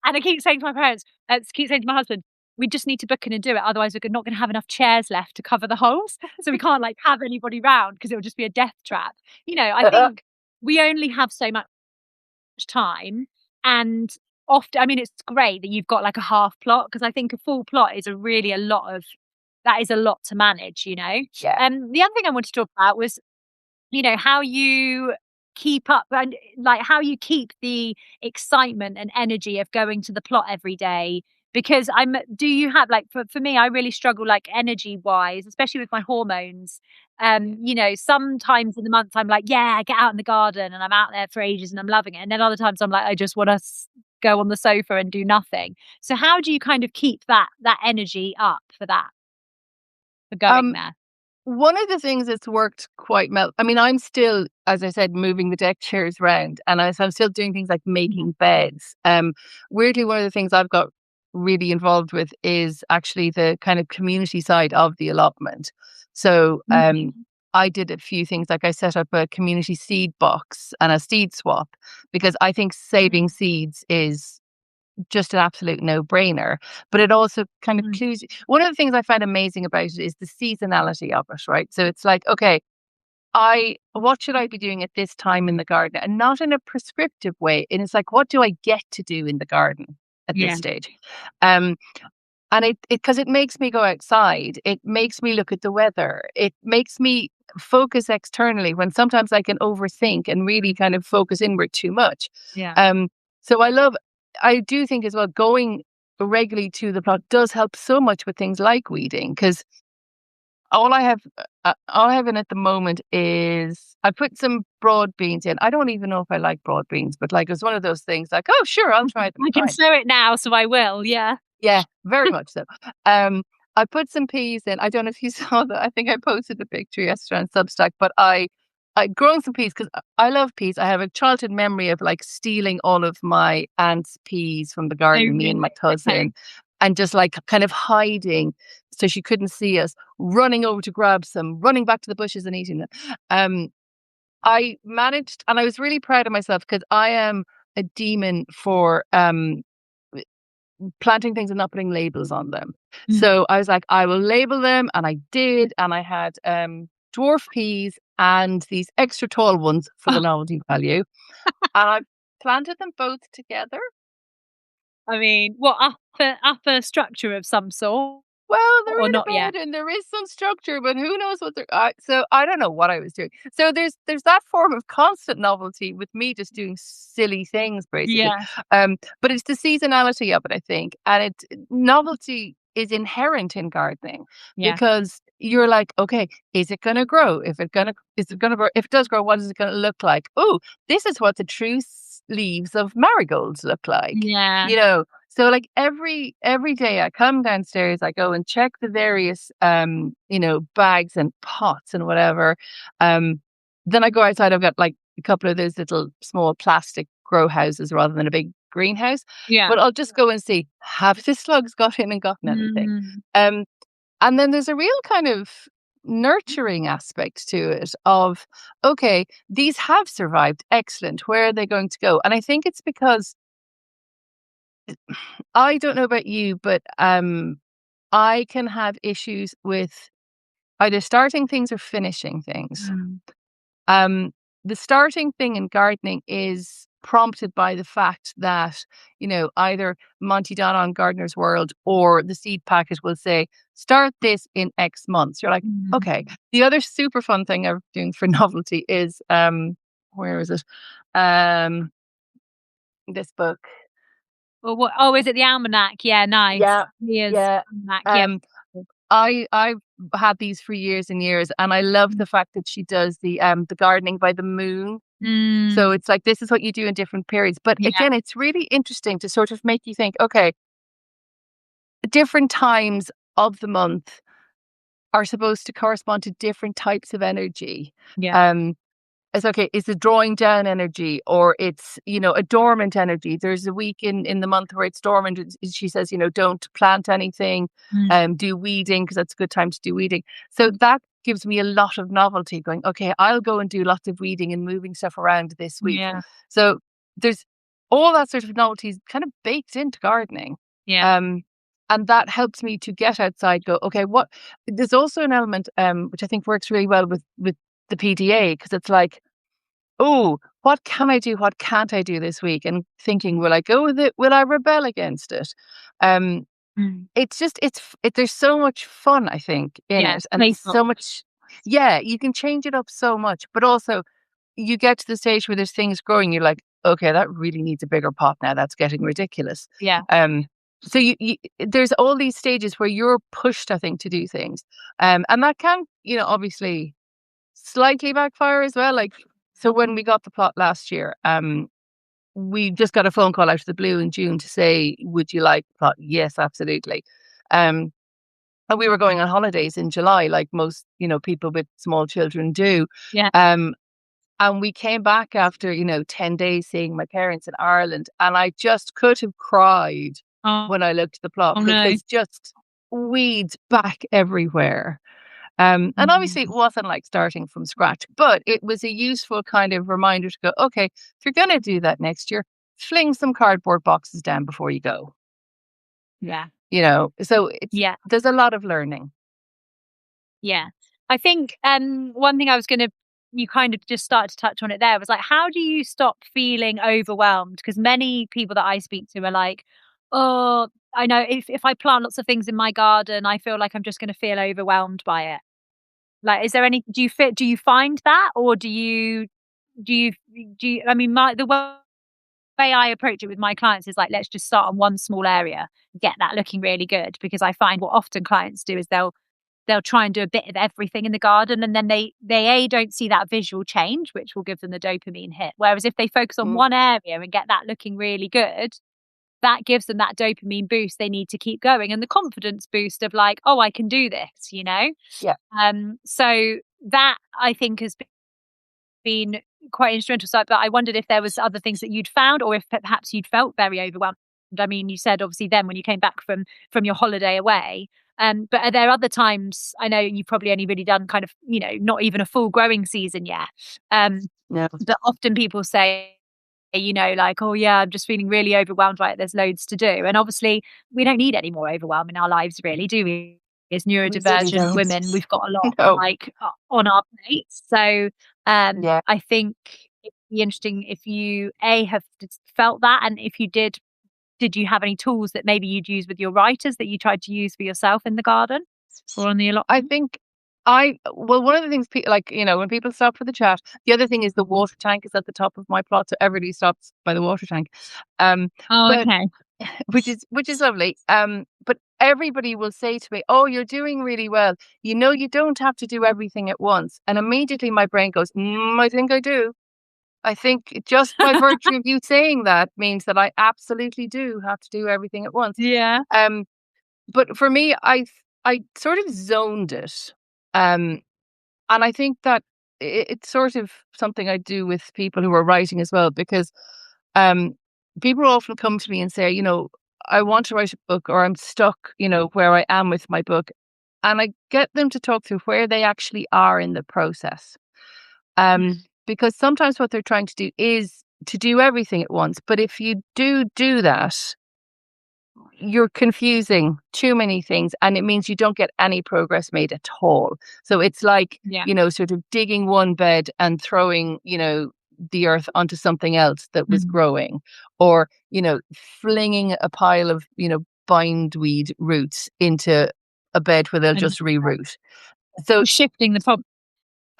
Speaker 1: And I keep saying to my parents, keep saying to my husband, we just need to book in and do it. Otherwise, we're not going to have enough chairs left to cover the holes. So we can't like have anybody round because it will just be a death trap. I think we only have so much time, and often, I mean, it's great that you've got like a half plot because I think a full plot is a lot to manage.
Speaker 2: Yeah.
Speaker 1: The other thing I wanted to talk about was how you keep up, and like how you keep the excitement and energy of going to the plot every day. Because do you have like, for me, I really struggle like energy wise, especially with my hormones. You know, sometimes in the month I'm like, yeah, get out in the garden, and I'm out there for ages and I'm loving it. And then other times I'm like, I just want to go on the sofa and do nothing. So how do you kind of keep that energy up for going
Speaker 2: Um,
Speaker 1: there?
Speaker 2: One of the things that's worked quite well, I mean, I'm still, as I said, moving the deck chairs around, and I'm still doing things like making beds. Weirdly, one of the things I've got really involved with is actually the kind of community side of the allotment. So,
Speaker 1: Mm.
Speaker 2: I did a few things, like I set up a community seed box and a seed swap, because I think saving seeds is just an absolute no-brainer. But it also kind of
Speaker 1: Mm.
Speaker 2: clues. One of the things I find amazing about it is the seasonality of it, right? So it's like, okay, I what should I be doing at this time in the garden? And not in a prescriptive way. And it's like, what do I get to do in the garden at this
Speaker 1: Yeah.
Speaker 2: stage? Um, and it because it makes me go outside. It makes me look at the weather. It makes me focus externally when sometimes I can overthink and really kind of focus inward too much.
Speaker 1: Yeah.
Speaker 2: Um, so I do think as well, going regularly to the plot does help so much with things like weeding, because all I have in at the moment is I put some broad beans in. I don't even know if I like broad beans, but like it's one of those things like, oh sure, I'll try them.
Speaker 1: I can
Speaker 2: Fine.
Speaker 1: sow it now, so I will. Yeah.
Speaker 2: Yeah, very much so. Um, I put some peas in. I don't know if you saw that. I think I posted a picture yesterday on Substack, but I'd grown some peas because I love peas. I have a childhood memory of like stealing all of my aunt's peas from the
Speaker 1: Oh,
Speaker 2: garden, me and
Speaker 1: really?
Speaker 2: my
Speaker 1: Okay.
Speaker 2: cousin, and just like kind of hiding so she couldn't see us, running over to grab some, running back to the bushes and eating them. Um, I managed, and I was really proud of myself because I am a demon for planting things and not putting labels on them.
Speaker 1: Mm.
Speaker 2: So I was like, I will label them, and I did, and I had dwarf peas and these extra tall ones for the
Speaker 1: Oh,
Speaker 2: novelty value, and I planted them both together.
Speaker 1: I mean, what upper structure of some sort,
Speaker 2: Well, they're
Speaker 1: or
Speaker 2: in a
Speaker 1: not yet?
Speaker 2: bed and there is some structure, but who knows what they're. So I don't know what I was doing. So there's that form of constant novelty with me just doing silly things, basically.
Speaker 1: Yeah.
Speaker 2: But it's the seasonality of it, I think, and novelty is inherent in gardening,
Speaker 1: Yeah.
Speaker 2: because you're like, okay, is it going to grow? Is it going to grow? If it does grow, what is it going to look like? Oh, this is what the true leaves of marigolds look like.
Speaker 1: Yeah.
Speaker 2: You know, so like every day I come downstairs, I go and check the various bags and pots and whatever. Um then I go outside, I've got like a couple of those little small plastic grow houses rather than a big greenhouse.
Speaker 1: Yeah.
Speaker 2: But I'll just go and see, have the slugs got in and gotten anything?
Speaker 1: Mm.
Speaker 2: Um and then there's a real kind of nurturing aspect to it of, okay, these have survived. Excellent. Where are they going to go? And I think it's because I don't know about you, but I can have issues with either starting things or finishing things.
Speaker 1: Mm.
Speaker 2: Um, the starting thing in gardening is prompted by the fact that, either Monty Don on Gardener's World or the seed packet will say, start this in X months. You're like, okay.
Speaker 1: Mm.
Speaker 2: The other super fun thing I'm doing for novelty is, where is it? Um, this book.
Speaker 1: Or what? Oh, is it the almanac? Yeah, nice.
Speaker 2: Yeah.
Speaker 1: Leah's
Speaker 2: Yeah.
Speaker 1: almanac. Yeah.
Speaker 2: Um, I've had these for years and years, and I love the fact that she does the gardening by the moon. So
Speaker 1: Mm.
Speaker 2: it's like this is what you do in different periods. But
Speaker 1: Yeah.
Speaker 2: again, it's really interesting to sort of make you think, okay, different times of the month are supposed to correspond to different types of energy.
Speaker 1: Yeah.
Speaker 2: Um, it's okay, it's a drawing down energy, or it's, a dormant energy. There's a week in the month where it's dormant. She says, don't plant anything,
Speaker 1: Mm.
Speaker 2: do weeding, because that's a good time to do weeding. So that gives me a lot of novelty, going, okay, I'll go and do lots of weeding and moving stuff around this week.
Speaker 1: Yeah.
Speaker 2: So there's all that sort of novelty kind of baked into gardening.
Speaker 1: Yeah.
Speaker 2: Um, and that helps me to get outside, go, okay, there's also an element, which I think works really well with the PDA, because it's like, oh, what can I do? What can't I do this week? And thinking, will I go with it? Will I rebel against it? Um,
Speaker 1: Mm.
Speaker 2: it's just, there's so much fun, I think, in
Speaker 1: Yeah.
Speaker 2: it. And
Speaker 1: Playful.
Speaker 2: so much, yeah, you can change it up so much, but also you get to the stage where there's things growing, you're like, okay, that really needs a bigger pot now. That's getting ridiculous.
Speaker 1: Yeah.
Speaker 2: Um, so there's all these stages where you're pushed, I think, to do things. And that can, obviously slightly backfire as well. Like, so when we got the plot last year, we just got a phone call out of the blue in June to say, would you like the plot? Yes, absolutely. And we were going on holidays in July, like most, people with small children do.
Speaker 1: Yeah.
Speaker 2: And we came back after, 10 days seeing my parents in Ireland. And I just could have cried
Speaker 1: Oh,
Speaker 2: when I looked at the plot
Speaker 1: oh
Speaker 2: because
Speaker 1: no.
Speaker 2: there's just weeds back everywhere. And obviously it wasn't like starting from scratch, but it was a useful kind of reminder to go, okay, if you're going to do that next year, fling some cardboard boxes down before you go.
Speaker 1: Yeah.
Speaker 2: So
Speaker 1: Yeah.
Speaker 2: there's a lot of learning.
Speaker 1: Yeah. I think one thing you kind of just started to touch on it there was like, how do you stop feeling overwhelmed? Because many people that I speak to are like, oh, I know if I plant lots of things in my garden, I feel like I'm just going to feel overwhelmed by it. Like, is there any, do you find that, or do you, I mean, the way I approach it with my clients is like, let's just start on one small area, get that looking really good. Because I find what often clients do is they'll try and do a bit of everything in the garden, and then they don't see that visual change, which will give them the dopamine hit. Whereas if they focus on
Speaker 2: Mm,
Speaker 1: one area and get that looking really good, that gives them that dopamine boost they need to keep going, and the confidence boost of like, oh, I can do this.
Speaker 2: yeah.
Speaker 1: So that I think has been quite instrumental. So, but I wondered if there was other things that you'd found, or if perhaps you'd felt very overwhelmed. I mean, you said obviously then when you came back from your holiday away. But are there other times? I know you've probably only really done kind of, not even a full growing season yet.
Speaker 2: No.
Speaker 1: But often people say, like, oh yeah, I'm just feeling really overwhelmed by it. There's loads to do. And obviously we don't need any more overwhelm in our lives, really, do we? As
Speaker 2: We really
Speaker 1: neurodivergent
Speaker 2: don't.
Speaker 1: women, we've got a lot
Speaker 2: No.
Speaker 1: like on our plates. So
Speaker 2: Yeah.
Speaker 1: I think it'd be interesting if you have felt that, and if you did you have any tools that maybe you'd use with your writers that you tried to use for yourself in the garden or on the
Speaker 2: I
Speaker 1: allotment?
Speaker 2: think well, one of the things, like, when people stop for the chat, the other thing is the water tank is at the top of my plot. So everybody stops by the water tank.
Speaker 1: Oh,
Speaker 2: But
Speaker 1: okay.
Speaker 2: which is lovely. But everybody will say to me, "Oh, you're doing really well. You don't have to do everything at once." And immediately my brain goes, "I think I do. I think just by virtue of you saying that means that I absolutely do have to do everything at once."
Speaker 1: Yeah.
Speaker 2: Um, but for me, I sort of zoned it. Um, and I think that it's sort of something I do with people who are writing as well, because um, people often come to me and say, I want to write a book, or I'm stuck, where I am with my book. And I get them to talk through where they actually are in the process. Because sometimes what they're trying to do is to do everything at once. But if you do that, you're confusing too many things, and it means you don't get any progress made at all. So it's like,
Speaker 1: Yeah.
Speaker 2: sort of digging one bed and throwing, the earth onto something else that was
Speaker 1: Mm.
Speaker 2: growing, or, flinging a pile of, bindweed roots into a bed where they'll
Speaker 1: And
Speaker 2: just reroot. So
Speaker 1: shifting the problem.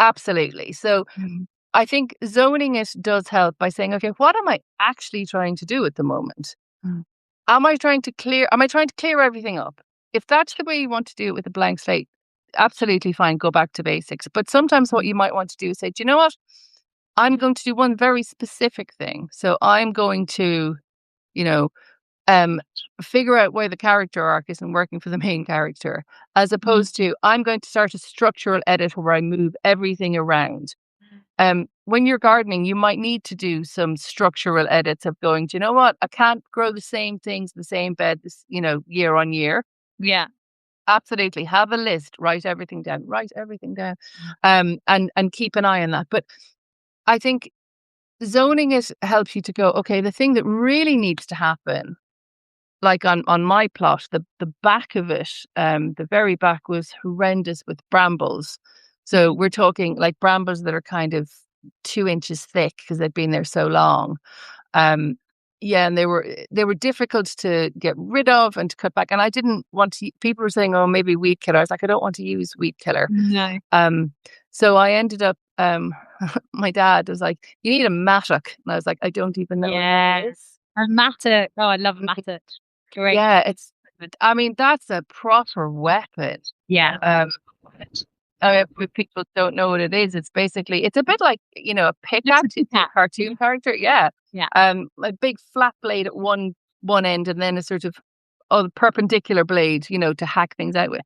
Speaker 2: absolutely. So
Speaker 1: Mm.
Speaker 2: I think zoning it does help by saying, okay, what am I actually trying to do at the moment?
Speaker 1: Mm.
Speaker 2: Am I trying to clear everything up? If that's the way you want to do it with a blank slate, absolutely fine, go back to basics. But sometimes what
Speaker 1: Mm.
Speaker 2: you might want to do is say, do you know what? I'm going to do one very specific thing. So I'm going to, you know, um, figure out why the character arc isn't working for the main character, as opposed
Speaker 1: Mm.
Speaker 2: to I'm going to start a structural edit where I move everything around. When you're gardening, you might need to do some structural edits of going, do you know what? I can't grow the same things, the same bed, year on year.
Speaker 1: Yeah.
Speaker 2: Absolutely. Have a list, write everything down, and keep an eye on that. But I think zoning it helps you to go, okay, the thing that really needs to happen, like on my plot, the back of it, the very back was horrendous with brambles. So we're talking like brambles that are kind of 2 inches thick because they've been there so long. Um, yeah, and they were difficult to get rid of and to cut back. And I didn't want to. People were saying, "Oh, maybe weed killer." I was like, I don't want to use weed killer.
Speaker 1: No.
Speaker 2: So I ended up my dad was like, "You need a mattock," and I was like, "I don't even know what that
Speaker 1: Yeah.
Speaker 2: is."
Speaker 1: A mattock. Oh, I love a
Speaker 2: Mhm.
Speaker 1: mattock. Great.
Speaker 2: Yeah, I mean, that's a proper weapon.
Speaker 1: Yeah.
Speaker 2: Um, if people don't know what it is, it's basically it's a bit like a
Speaker 1: Looks
Speaker 2: pickaxe.
Speaker 1: like
Speaker 2: It's a
Speaker 1: that.
Speaker 2: cartoon character, yeah.
Speaker 1: Yeah.
Speaker 2: A big flat blade at one end, and then a sort of perpendicular blade, to hack things out with.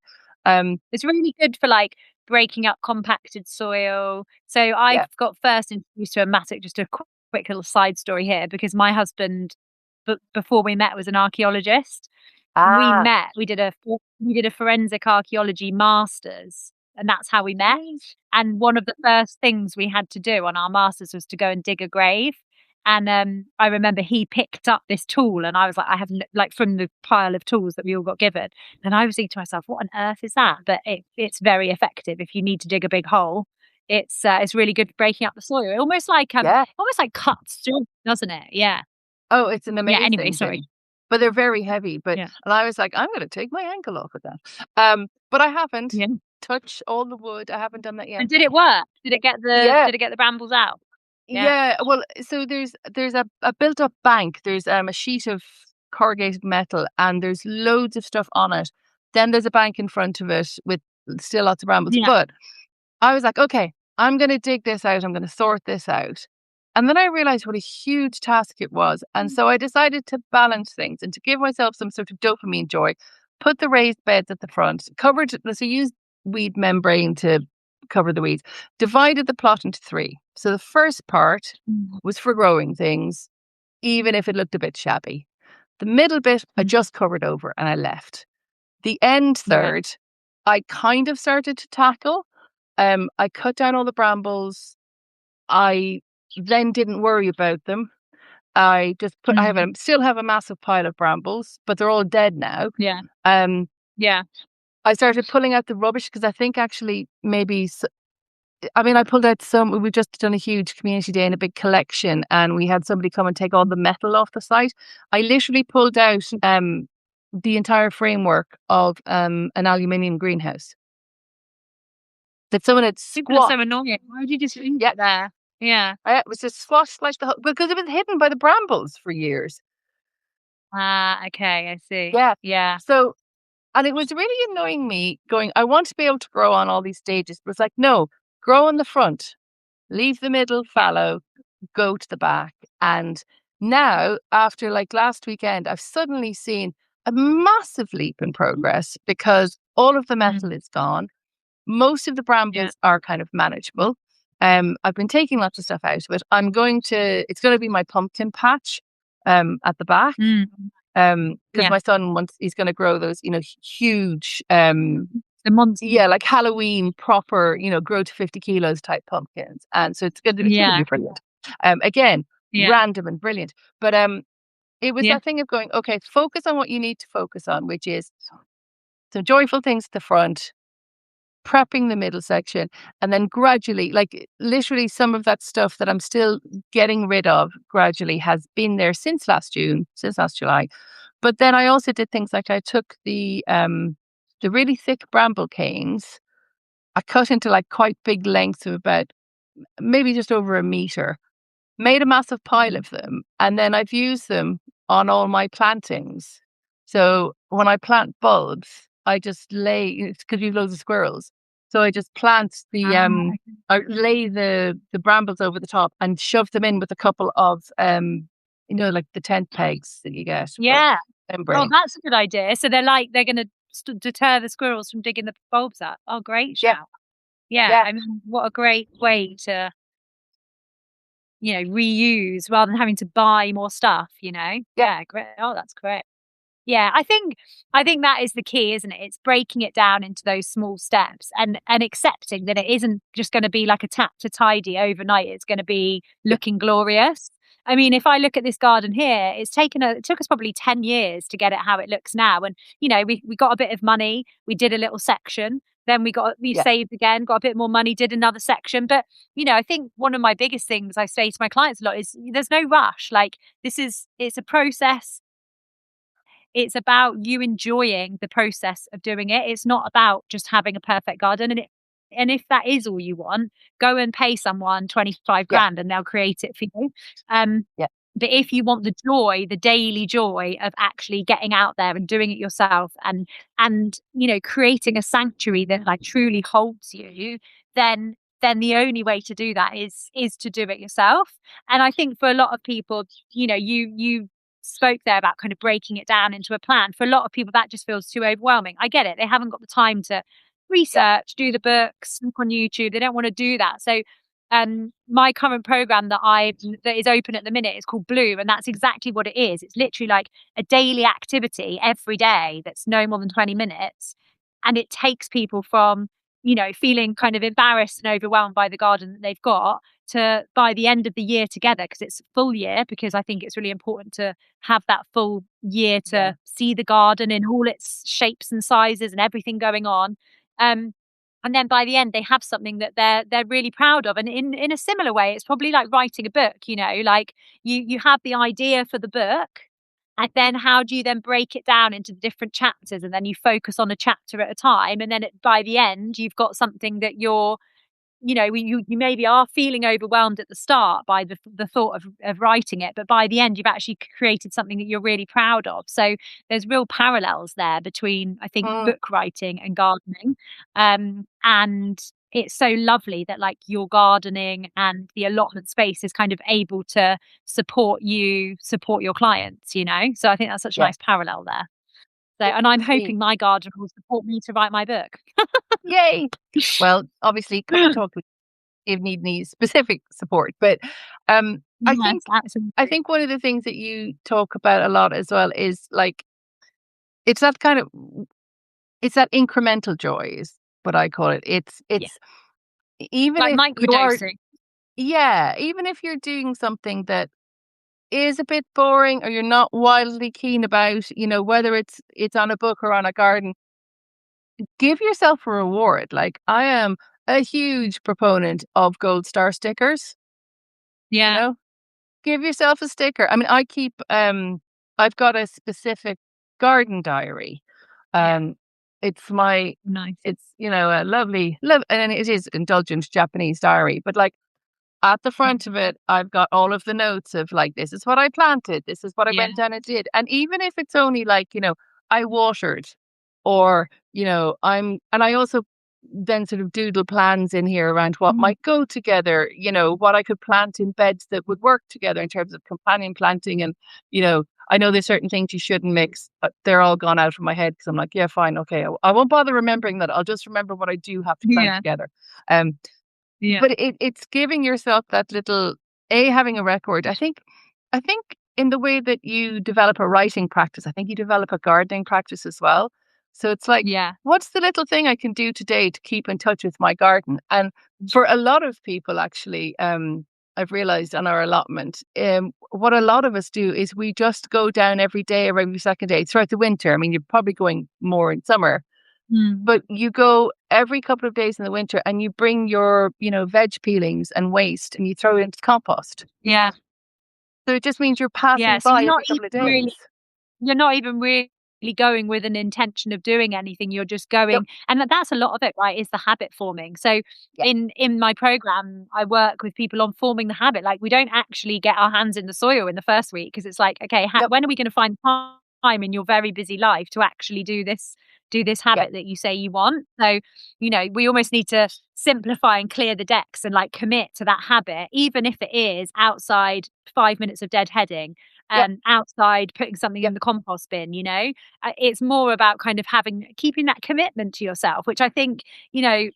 Speaker 1: It's really good for like breaking up compacted soil. So
Speaker 2: Yeah.
Speaker 1: I've got first introduced to a mattock, just a quick little side story here, because my husband, before we met, was an archaeologist. We
Speaker 2: Ah,
Speaker 1: met, we did a forensic archaeology masters, and that's how we met.
Speaker 2: right.
Speaker 1: And one of the first things we had to do on our masters was to go and dig a grave. And I remember he picked up this tool, and I was like, I have like from the pile of tools that we all got given. And I was thinking to myself, what on earth is that? But it's very effective if you need to dig a big hole. It's really good for breaking up the soil.
Speaker 2: Yeah.
Speaker 1: Almost like cuts through, doesn't it? Yeah.
Speaker 2: Oh, it's an
Speaker 1: Yeah. Anyway,
Speaker 2: amazing
Speaker 1: sorry.
Speaker 2: thing. But they're very heavy.
Speaker 1: Yeah.
Speaker 2: And I was like, I'm gonna take my ankle off with that. But I haven't
Speaker 1: Yeah.
Speaker 2: touched all the wood. I haven't done that
Speaker 1: And
Speaker 2: yet.
Speaker 1: did it work?
Speaker 2: Yeah.
Speaker 1: Did it get the brambles out? Yeah.
Speaker 2: Yeah. Well, so there's a built up bank. There's a sheet of corrugated metal and there's loads of stuff on it. Then there's a bank in front of it with still lots of brambles.
Speaker 1: Yeah.
Speaker 2: But I was like, okay, I'm going to dig this out. I'm going to sort this out. And then I realized what a huge task it was. And so I decided to balance things and to give myself some sort of dopamine joy, put the raised beds at the front, so used weed membrane to cover the weeds, divided the plot into three. So the first part
Speaker 1: Mm.
Speaker 2: was for growing things, even if it looked a bit shabby. The middle bit, I
Speaker 1: Mm.
Speaker 2: just covered over and I left. The end
Speaker 1: Yeah.
Speaker 2: third, I kind of started to tackle. I cut down all the brambles. I then didn't worry about them. I just put.
Speaker 1: Mm.
Speaker 2: Still have a massive pile of brambles, but they're all dead now.
Speaker 1: Yeah.
Speaker 2: Um,
Speaker 1: Yeah.
Speaker 2: I started pulling out the rubbish because I think actually maybe. I mean, I pulled out some. We've just done a huge community day and a big collection, and we had somebody come and take all the metal off the site. I literally pulled out the entire framework of an aluminium greenhouse that someone had
Speaker 1: People are
Speaker 2: squashed.
Speaker 1: so annoying. Why would you just leave
Speaker 2: Yeah,
Speaker 1: it there? Yeah.
Speaker 2: it was just squashed like the because it was hidden by the brambles for years.
Speaker 1: Ah, okay, I see.
Speaker 2: Yeah.
Speaker 1: Yeah.
Speaker 2: So, and it was really annoying me going, I want to be able to grow on all these stages, but it's like, no, grow in the front, leave the middle
Speaker 1: Yeah.
Speaker 2: fallow, go to the back. And now, after like last weekend, I've suddenly seen a massive leap in progress because all of the
Speaker 1: Mm.
Speaker 2: metal is gone. Most of the
Speaker 1: Yeah.
Speaker 2: brambles are kind of manageable. I've been taking lots of stuff out of it. It's going to be my pumpkin patch at the back.
Speaker 1: Mm.
Speaker 2: Because
Speaker 1: Yeah.
Speaker 2: my son he's going to grow those, huge,
Speaker 1: The monster.
Speaker 2: yeah, like Halloween proper, grow to 50 kilos type pumpkins. And so it's going to
Speaker 1: Yeah.
Speaker 2: be brilliant. Again,
Speaker 1: Yeah.
Speaker 2: random and brilliant. But it was
Speaker 1: Yeah.
Speaker 2: that thing of going, okay, focus on what you need to focus on, which is some joyful things at the front, prepping the middle section, and then gradually, like literally some of that stuff that I'm still getting rid of gradually has been there since last July. But then I also did things like I took the really thick bramble canes, I cut into like quite big lengths of about maybe just over a meter, made a massive pile
Speaker 1: Mm.
Speaker 2: of them, and then I've used them on all my plantings. So when I plant bulbs, I just it's because we have loads of squirrels. So I just plant
Speaker 1: Ah,
Speaker 2: I lay the brambles over the top and shove them in with a couple of like the tent pegs that you get for
Speaker 1: yeah. Oh,
Speaker 2: membrane.
Speaker 1: that's a good idea. So they're gonna deter the squirrels from digging the bulbs up. Oh, great
Speaker 2: Yeah,
Speaker 1: shout. Yeah,
Speaker 2: yeah,
Speaker 1: I mean, what a great way to, reuse rather than having to buy more stuff, you know?
Speaker 2: yeah,
Speaker 1: Yeah, great. Oh, that's great. Yeah, I think that is the key, isn't it? It's breaking it down into those small steps and accepting that it isn't just going to be like a tap to tidy overnight. It's going to be
Speaker 2: yeah,
Speaker 1: looking glorious. I mean, if I look at this garden here, it took us probably 10 years to get it how it looks now. And we got a bit of money, we did a little section, then we
Speaker 2: yeah,
Speaker 1: saved again, got a bit more money, did another section. But I think one of my biggest things I say to my clients a lot is there's no rush. Like it's a process. It's about you enjoying the process of doing it. It's not about just having a perfect garden. And and if that is all you want, go and pay someone 25
Speaker 2: Yeah.
Speaker 1: grand and they'll create it for you. Um,
Speaker 2: Yeah.
Speaker 1: but if you want the joy, the daily joy of actually getting out there and doing it yourself, and creating a sanctuary that like truly holds you, then the only way to do that is to do it yourself. And I think for a lot of people, you spoke there about kind of breaking it down into a plan. For a lot of people, that just feels too overwhelming. I get it. They haven't got the time to
Speaker 2: Yeah.
Speaker 1: research, do the books, look on YouTube. They don't want to do that. So my current program that is open at the minute is called Bloom, and that's exactly what it is. It's literally like a daily activity every day that's no more than 20 minutes. And it takes people from, feeling kind of embarrassed and overwhelmed by the garden that they've got to by the end of the year together, because it's a full year, because I think it's really important to have that full year
Speaker 2: Yeah.
Speaker 1: to see the garden in all its shapes and sizes and everything going on. Um, and then by the end they have something that they're really proud of. And in a similar way, it's probably like writing a book, like you have the idea for the book, and then how do you then break it down into the different chapters, and then you focus on a chapter at a time, and then by the end you've got something that you maybe are feeling overwhelmed at the start by the thought of writing it, but by the end you've actually created something that you're really proud of. So there's real parallels there between, I think,
Speaker 2: Mm,
Speaker 1: book writing and gardening. And it's so lovely that like your gardening and the allotment space is kind of able to support your clients, so I think that's such a
Speaker 2: yeah.
Speaker 1: nice parallel there. So, and I'm
Speaker 2: Exactly.
Speaker 1: hoping my garden will support me to write my book.
Speaker 2: Yay. Well, obviously, come and talk to me if need any specific support. But I
Speaker 1: Yes,
Speaker 2: think I
Speaker 1: absolutely.
Speaker 2: think one of the things that you talk about a lot as well is like it's that kind of it's that incremental joy is what I call it.
Speaker 1: Yeah.
Speaker 2: It's even
Speaker 1: Like
Speaker 2: if you are
Speaker 1: microdosing.
Speaker 2: yeah, even if you're doing something that is a bit boring or you're not wildly keen about, whether it's on a book or on a garden, give yourself a reward. Like I am a huge proponent of gold star stickers, you
Speaker 1: Yeah,
Speaker 2: know? Give yourself a sticker. I mean, I've got a specific garden diary.
Speaker 1: yeah,
Speaker 2: Um it's my
Speaker 1: nice.
Speaker 2: it's, a lovely love and it is indulgent Japanese diary, but like at the front of it, I've got all of the notes of like, this is what I planted, this is what I
Speaker 1: Yeah.
Speaker 2: went down and did. And even if it's only like, I watered or, and I also then sort of doodle plans in here around what
Speaker 1: Mhm.
Speaker 2: might go together, what I could plant in beds that would work together in terms of companion planting. And, I know there's certain things you shouldn't mix, but they're all gone out of my head because I'm like, yeah, fine. Okay. I won't bother remembering that. I'll just remember what I do have to plant
Speaker 1: Yeah,
Speaker 2: together. Um,
Speaker 1: yeah,
Speaker 2: but it's giving yourself that little having a record. I think in the way that you develop a writing practice, I think you develop a gardening practice as well. So it's like,
Speaker 1: yeah,
Speaker 2: what's the little thing I can do today to keep in touch with my garden? And for a lot of people, actually, I've realized on our allotment, what a lot of us do is we just go down every day or every second day throughout the winter. I mean, you're probably going more in summer,
Speaker 1: mm,
Speaker 2: but you go every couple of days in the winter and you bring your, veg peelings and waste and you throw it into compost.
Speaker 1: yeah,
Speaker 2: So it just means you're
Speaker 1: yeah.
Speaker 2: passing
Speaker 1: So
Speaker 2: by every couple of days.
Speaker 1: you're not even really going with an intention of doing anything. You're just
Speaker 2: Nope.
Speaker 1: going, and that's a lot of it, right? Is the habit forming. So
Speaker 2: Yeah.
Speaker 1: in my program, I work with people on forming the habit. Like we don't actually get our hands in the soil in the first week, because it's like, okay,
Speaker 2: Nope.
Speaker 1: when are we going to find time in your very busy life to actually do this
Speaker 2: Yeah.
Speaker 1: habit that you say you want? So we almost need to simplify and clear the decks and like commit to that habit, even if it is outside 5 minutes of deadheading,
Speaker 2: Yep.
Speaker 1: outside putting something in
Speaker 2: Yep.
Speaker 1: the compost bin. It's more about kind of keeping that commitment to yourself, which I think, you know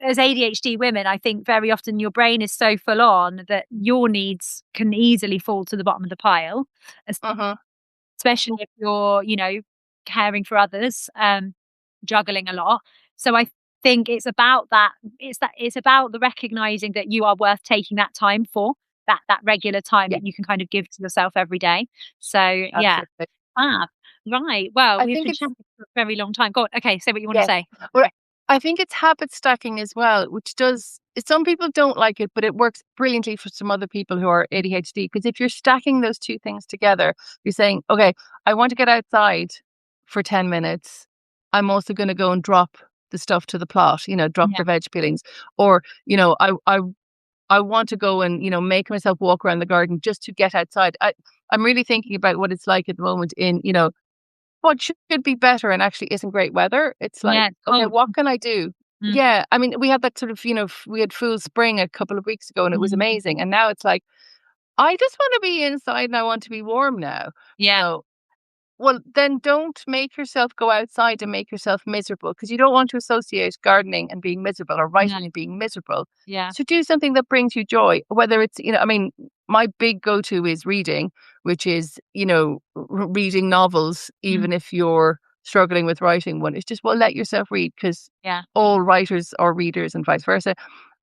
Speaker 1: as ADHD women, I think very often your brain is so full on that your needs can easily fall to the bottom of the pile,
Speaker 2: Uh-huh.
Speaker 1: especially if you're, caring for others, juggling a lot. So I think it's about that. It's about the recognizing that you are worth taking that time for, that regular time
Speaker 2: Yeah.
Speaker 1: that you can kind of give to yourself every day. So yeah.
Speaker 2: Absolutely.
Speaker 1: Ah, right. Well,
Speaker 2: I
Speaker 1: we've
Speaker 2: think
Speaker 1: been
Speaker 2: it's
Speaker 1: chatting for a very long time. Go on. Okay, say what you want to
Speaker 2: yes.
Speaker 1: say.
Speaker 2: Well, I think it's habit stacking as well, which does some people don't like it, but it works brilliantly for some other people who are ADHD. Because if you're stacking those two things together, you're saying, okay, I want to get outside for 10 minutes. I'm also going to go and drop the stuff to the plot, drop
Speaker 1: Yeah.
Speaker 2: the veg peelings, or, I want to go and, make myself walk around the garden just to get outside. I'm really thinking about what it's like at the moment in, what should be better and actually isn't great weather. It's like,
Speaker 1: Yeah. It's
Speaker 2: okay,
Speaker 1: cold.
Speaker 2: what can I do?
Speaker 1: Mm.
Speaker 2: Yeah. I mean, we had that sort of, we had full spring a couple of weeks ago and it was
Speaker 1: Mm.
Speaker 2: amazing. And now it's like, I just want to be inside and I want to be warm now. You
Speaker 1: Yeah.
Speaker 2: know, well, then don't make yourself go outside and make yourself miserable because you don't want to associate gardening and being miserable or
Speaker 1: No.
Speaker 2: writing and being miserable.
Speaker 1: Yeah.
Speaker 2: So do something that brings you joy, whether it's, I mean, my big go to is reading, which is, reading novels,
Speaker 1: Mm.
Speaker 2: even if you're struggling with writing one. It's just, well, let yourself read because
Speaker 1: Yeah.
Speaker 2: all writers are readers and vice versa.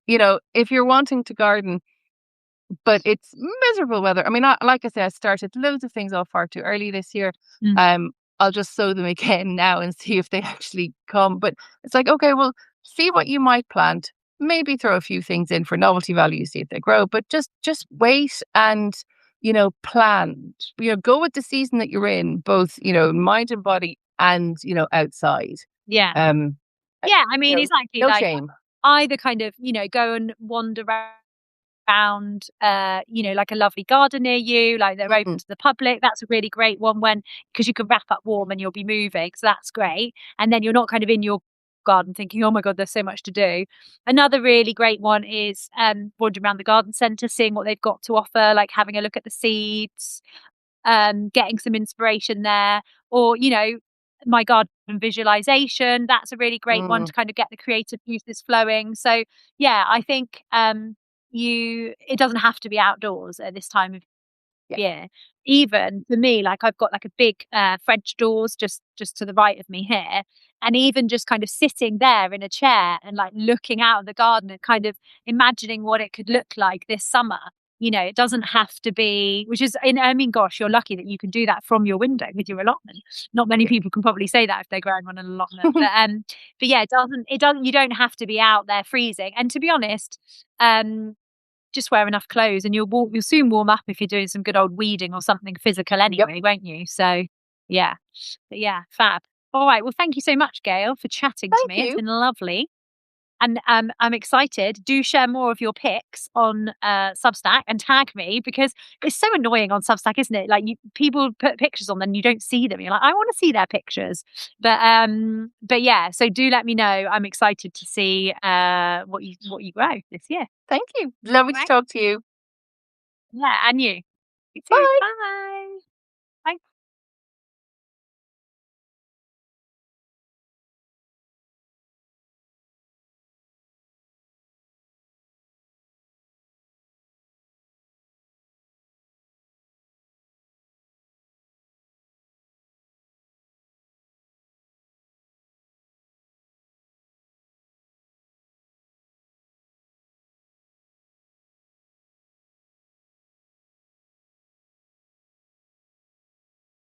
Speaker 2: If you're wanting to garden, but it's miserable weather. I mean, like I said, I started loads of things off far too early this year.
Speaker 1: Mm.
Speaker 2: I'll just sow them again now and see if they actually come. But it's like, okay, well, see what you might plant. Maybe throw a few things in for novelty value, see if they grow. But just wait and plan. Go with the season that you're in, both mind and body, and outside.
Speaker 1: Yeah.
Speaker 2: Um, uh,
Speaker 1: Yeah. I mean, exactly.
Speaker 2: no
Speaker 1: Like
Speaker 2: shame.
Speaker 1: either kind of, go and wander around, like a lovely garden near you, like they're open
Speaker 2: Mm,
Speaker 1: to the public. That's a really great one because you can wrap up warm and you'll be moving. So that's great. And then you're not kind of in your garden thinking, oh my God, there's so much to do. Another really great one is wandering around the garden centre, seeing what they've got to offer, like having a look at the seeds, getting some inspiration there, or my garden visualization, that's a really great one
Speaker 2: mm,
Speaker 1: to kind of get the creative juices flowing. So yeah, I think it doesn't have to be outdoors at this time of
Speaker 2: yeah.
Speaker 1: year. Even for me, like I've got like a big French doors just to the right of me here, and even just kind of sitting there in a chair and like looking out of the garden and kind of imagining what it could look like this summer. It doesn't have to be, which is, I mean, gosh, you're lucky that you can do that from your window with your allotment. Not many people can probably say that if they're growing on an allotment, but yeah, it doesn't, you don't have to be out there freezing. And to be honest, um, just wear enough clothes and you'll soon warm up if you're doing some good old weeding or something physical
Speaker 2: Yep.
Speaker 1: anyway, won't you? So yeah. But yeah, fab. All right. Well, thank you so much, Gail, for chatting to
Speaker 2: Thank
Speaker 1: me. It's
Speaker 2: you.
Speaker 1: been lovely. And I'm excited. Do share more of your pics on Substack and tag me because it's so annoying on Substack, isn't it? Like people put pictures on, then you don't see them. You're like, I want to see their pictures. But yeah. So do let me know. I'm excited to see what you grow this year.
Speaker 2: Thank you. Lovely to
Speaker 1: Right.
Speaker 2: talk to you.
Speaker 1: Yeah, and you. You too.
Speaker 2: Bye.
Speaker 1: Bye.